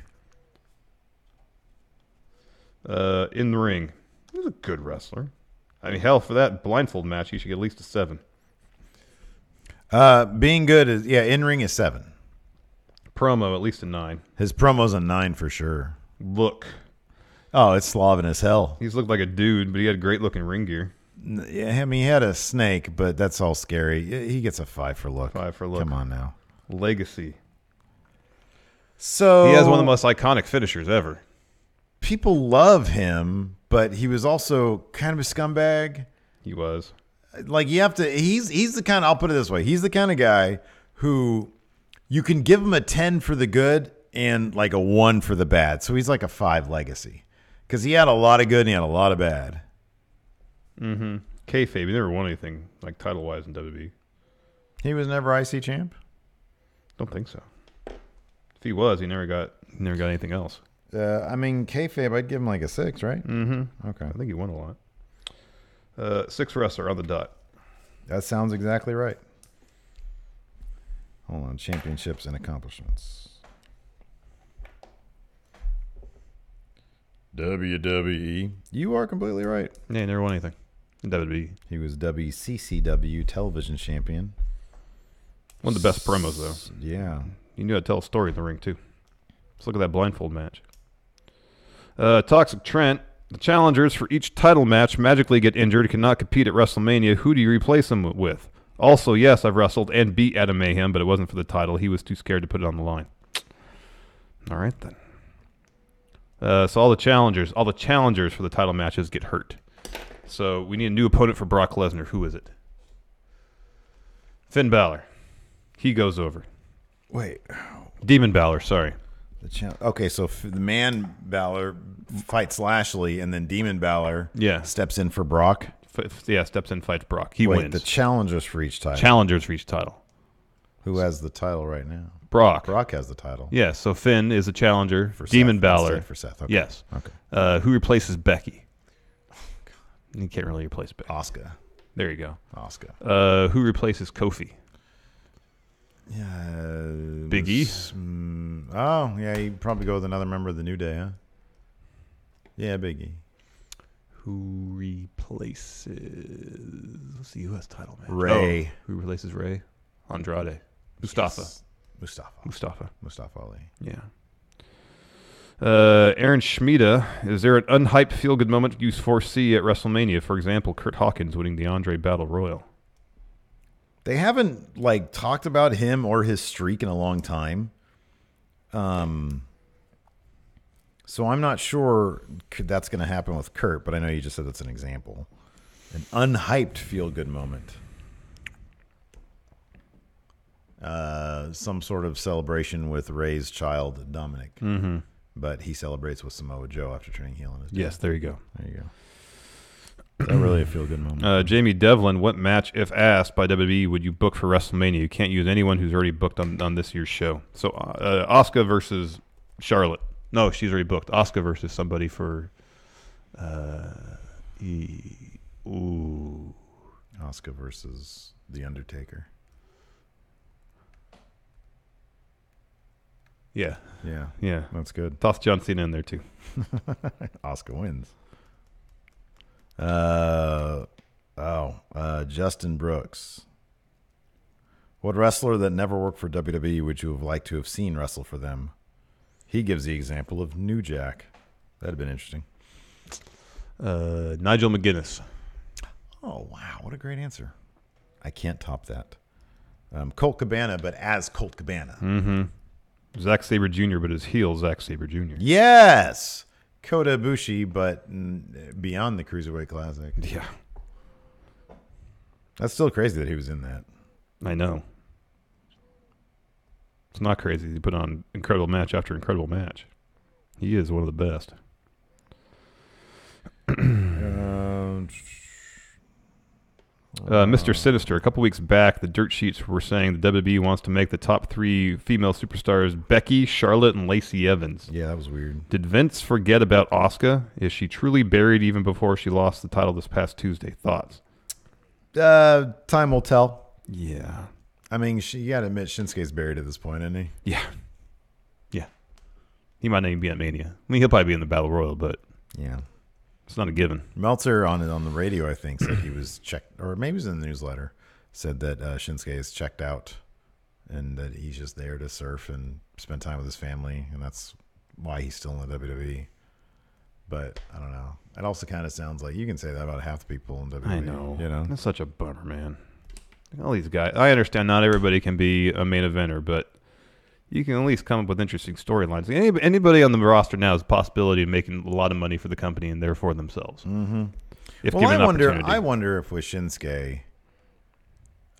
In the ring. He was a good wrestler. I mean, hell, for that blindfold match, he should get at least a 7. Being good is, in ring is 7. Promo, at least a 9. His promo's a 9 for sure. Look. Oh, it's Slavic as hell. He's looked like a dude, but he had great looking ring gear. Yeah, I mean, he had a snake, but that's all scary. He gets a 5 for look. 5 for look. Come on now. Legacy. So he has one of the most iconic finishers ever. People love him, but he was also kind of a scumbag. He was. Like, you have to, he's the kind of, I'll put it this way. He's the kind of guy who you can give him a 10 for the good and like a 1 for the bad. So he's like a 5 legacy because he had a lot of good and he had a lot of bad. Mm-hmm. Kayfabe, he never won anything like title-wise in WWE. He was never IC champ? Don't think so. If he was, he never got anything else. I mean, kayfabe, I'd give him like a 6, right? Mm-hmm. Okay. I think he won a lot. 6 wrestler on the dot. That sounds exactly right. Hold on. Championships and accomplishments. WWE. You are completely right. Yeah, he never won anything in WWE. He was WCCW television champion. One of the best promos, though. Yeah. He knew how to tell a story in the ring, too. Let's look at that blindfold match. Toxic Trent. The challengers for each title match magically get injured, cannot compete at WrestleMania. Who do you replace them with? Also, yes, I've wrestled and beat Adam Mayhem, but it wasn't for the title. He was too scared to put it on the line. All right, then. So all the challengers for the title matches get hurt. So we need a new opponent for Brock Lesnar. Who is it? Finn Balor. He goes over. Wait. Demon Balor, sorry. Okay, so the man Balor fights Lashley, and then Demon Balor steps in for Brock? Steps in, fights Brock. He wins. The challengers for each title. Challengers for each title. Who has the title right now? Brock. Brock has the title. Yes, so Finn is a challenger. For Demon Seth. Balor. For Seth. Okay. Yes. Okay. Who replaces Becky? You can't really replace Becky. Asuka. There you go. Asuka. Who replaces Kofi? Yeah. Big E? You'd probably go with another member of the New Day, huh? Yeah, Big E. Who replaces... Let's see, who has title match? Ray. Who replaces Ray? Andrade. Mustafa. Yes. Mustafa Mustafa Ali. Yeah. Aaron Schmida, is there an unhyped feel-good moment you foresee at WrestleMania? For example, Kurt Hawkins winning the Andre Battle Royal. They haven't talked about him or his streak in a long time. So I'm not sure that's going to happen with Kurt, but I know you just said that's an example. An unhyped feel-good moment. Some sort of celebration with Ray's child, Dominic. Mm-hmm. But he celebrates with Samoa Joe after turning heel on his dad. Yes, there you go. There you go. Is that really a feel-good moment? Jamie Devlin, what match, if asked by WWE, would you book for WrestleMania? You can't use anyone who's already booked on this year's show. So, Asuka versus Charlotte. No, she's already booked. Asuka versus somebody for... Asuka versus The Undertaker. Yeah. Yeah. That's good. Toss John Cena in there, too. Asuka wins. Justin Brooks. What wrestler that never worked for WWE would you have liked to have seen wrestle for them? He gives the example of New Jack. That'd have been interesting. Nigel McGuinness. Oh, wow. What a great answer. I can't top that. Colt Cabana, but as Colt Cabana. Mm-hmm. Zack Sabre Jr., but his heel, Zack Sabre Jr. Yes! Kota Ibushi, but beyond the Cruiserweight Classic. Yeah. That's still crazy that he was in that. I know. It's not crazy. He put on incredible match after incredible match. He is one of the best. Mr. Sinister, a couple weeks back, the dirt sheets were saying the WWE wants to make the top 3 female superstars Becky, Charlotte, and Lacey Evans. Yeah, that was weird. Did Vince forget about Asuka? Is she truly buried even before she lost the title this past Tuesday? Thoughts? Time will tell. Yeah. I mean, you got to admit Shinsuke's buried at this point, isn't he? Yeah. He might not even be at Mania. I mean, he'll probably be in the Battle Royal, but yeah, it's not a given. Meltzer on the radio, I think, said he was checked, or maybe it was in the newsletter, said that Shinsuke is checked out and that he's just there to surf and spend time with his family, and that's why he's still in the WWE. But I don't know. It also kind of sounds like you can say that about half the people in WWE. I know. You know, that's such a bummer, man. All these guys. I understand not everybody can be a main eventer, but you can at least come up with interesting storylines. Anybody on the roster now has a possibility of making a lot of money for the company and therefore themselves. Mm-hmm. If well, given opportunity. I wonder if with Shinsuke,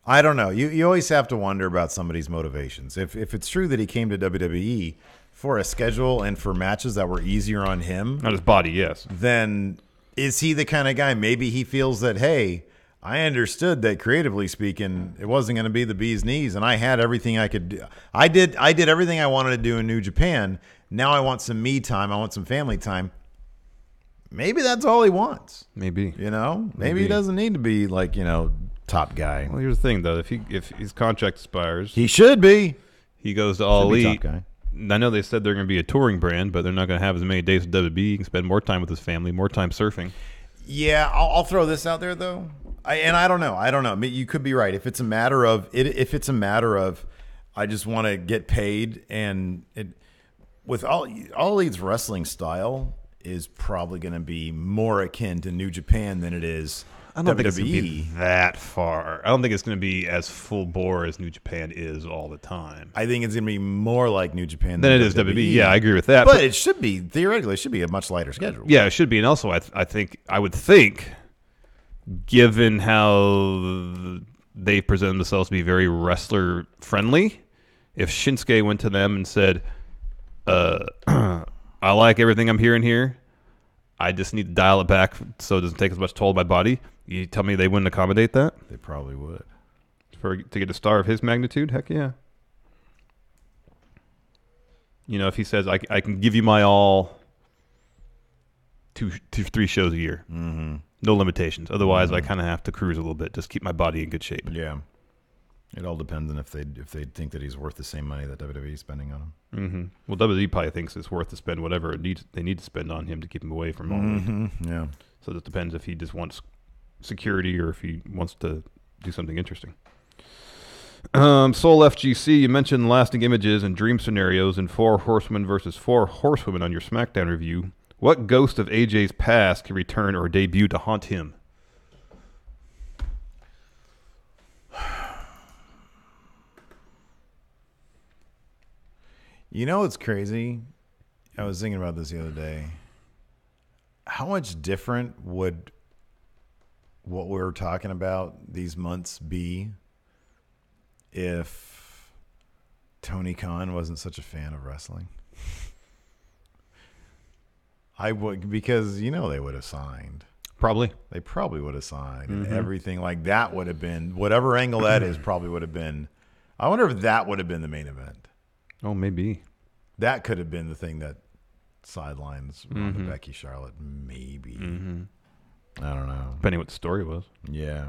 I don't know. You always have to wonder about somebody's motivations. If it's true that he came to WWE for a schedule and for matches that were easier on him, not his body, yes, then is he the kind of guy? Maybe he feels that, hey, I understood that creatively speaking, it wasn't going to be the bee's knees, and I had everything I could do. I did everything I wanted to do in New Japan. Now I want some me time. I want some family time. Maybe that's all he wants. Maybe. Maybe he doesn't need to be top guy. Well, here's the thing, though. If his contract expires, he should be. He goes to All Elite. Top guy. I know they said they're going to be a touring brand, but they're not going to have as many days with WWE. He can spend more time with his family, more time surfing. Yeah, I'll throw this out there though. I don't know. I mean, you could be right. If it's a matter of I just want to get paid, and with All Elite's wrestling style is probably going to be more akin to New Japan than it is I don't think WWE. it's going to be that far. I don't think it's going to be as full bore as New Japan is all the time. I think it's going to be more like New Japan than it is WWE. Yeah, I agree with that. But it should be, theoretically, it should be a much lighter schedule. Yeah, it should be. And also, I would think, given how they present themselves to be very wrestler-friendly, if Shinsuke went to them and said, I like everything I'm hearing here, I just need to dial it back so it doesn't take as much toll on my body. You tell me they wouldn't accommodate that? They probably would. To get a star of his magnitude? Heck yeah. If he says, I can give you my all 2-3 shows a year. Mm-hmm. No limitations. Otherwise, I kind of have to cruise a little bit. Just keep my body in good shape. Yeah. It all depends on if they think that he's worth the same money that WWE is spending on him. Mm-hmm. Well, WWE probably thinks it's worth to spend whatever they need to spend on him to keep him away from all Mm-hmm. Yeah. So it depends if he just wants security or if he wants to do something interesting. Soul FGC, you mentioned lasting images and dream scenarios in 4 Horsemen versus 4 Horsewomen on your SmackDown review. What ghost of AJ's past can return or debut to haunt him? You know what's crazy? I was thinking about this the other day. How much different would what we were talking about these months be if Tony Khan wasn't such a fan of wrestling? I would, because they would have signed. Probably. They probably would have signed. And everything like that would have been, whatever angle that is, probably would have been. I wonder if that would have been the main event. Oh, maybe. That could have been the thing that sidelines Ronda, Becky, Charlotte. Maybe. I don't know. Depending what the story was. Yeah.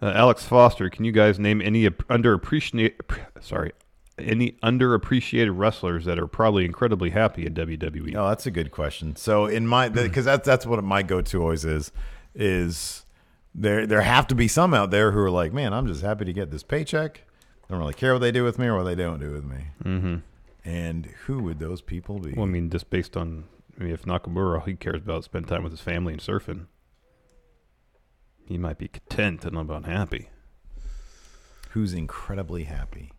Alex Foster, can you guys name any underappreciated wrestlers that are probably incredibly happy at WWE? Oh, that's a good question. So in my, because that's what my go-to always is there have to be some out there who are like, man, I'm just happy to get this paycheck. I don't really care what they do with me or what they don't do with me. Mm-hmm. And who would those people be? Well, I mean, just based on, if Nakamura, all he cares about is spend time with his family and surfing. He might be content and not about happy. Who's incredibly happy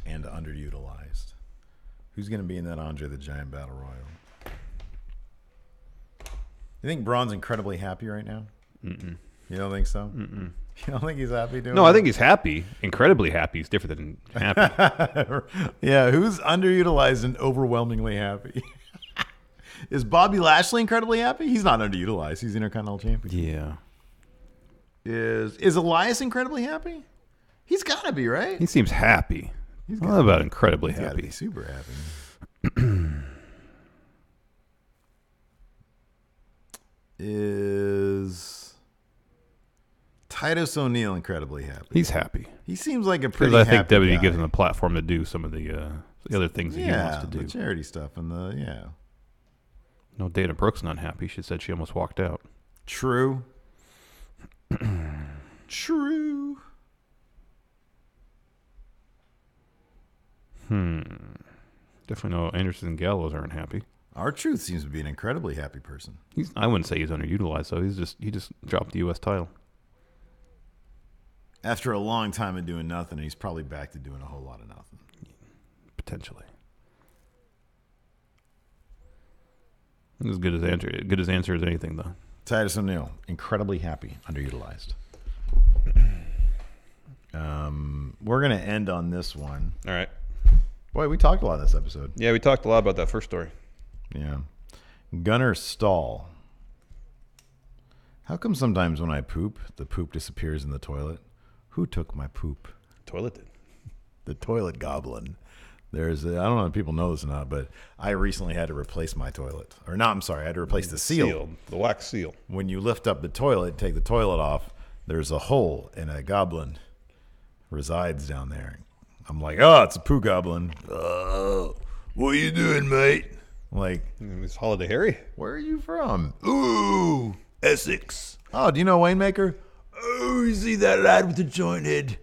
and underutilized? Who's going to be in that Andre the Giant Battle Royal? You think Braun's incredibly happy right now? Mm-mm. You don't think so? Mm-mm. You don't think he's happy doing No, it? I think he's happy. Incredibly happy is different than happy. Yeah, who's underutilized and overwhelmingly happy? Is Bobby Lashley incredibly happy? He's not underutilized. He's Intercontinental Champion. Yeah. Is Elias incredibly happy? He's got to be, right? He seems happy. He's What about incredibly He's got to happy? be super happy. Is Titus O'Neil incredibly happy? He's happy. He seems like a pretty Because I think happy WWE guy. gives him a platform to do some of the other things that he wants to do. the charity stuff and No, Dana Brooks not happy. She said she almost walked out. True. True. Definitely no, Anderson and Gallows aren't happy. R-Truth seems to be an incredibly happy person. I wouldn't say he's underutilized, though. He just dropped the U.S. title. After a long time of doing nothing, he's probably back to doing a whole lot of nothing. Potentially. As good as answer as anything, though. Titus O'Neil, incredibly happy, underutilized. We're going to end on this one. All right. Boy, we talked a lot this episode. Yeah, we talked a lot about that first story. Yeah. Gunnar Stahl. How come sometimes when I poop, the poop disappears in the toilet? Who took my poop? Toilet did. The toilet goblin. I don't know if people know this or not, but I recently had to replace my toilet. Or not, I'm sorry, I had to replace the seal. The wax seal. When you lift up the toilet, take the toilet off, there's a hole and a goblin resides down there. I'm like, oh, it's a poo goblin. Oh, what are you doing, mate? Like, It's Holiday Harry. where are you from? Ooh, Essex. Oh, do you know Waymaker? Oh, you see that lad with the joint head?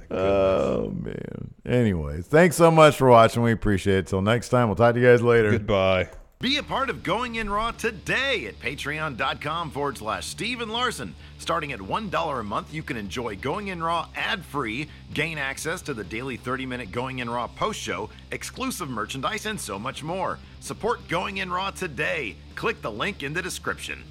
Oh, man. Anyways, thanks so much for watching. We appreciate it. Till next time, we'll talk to you guys later. Goodbye. Be a part of Going In Raw today at patreon.com/Steven Larson. Starting at $1 a month, you can enjoy Going In Raw ad-free, gain access to the daily 30-minute Going In Raw post show, exclusive merchandise, and so much more. Support Going In Raw today. Click the link in the description.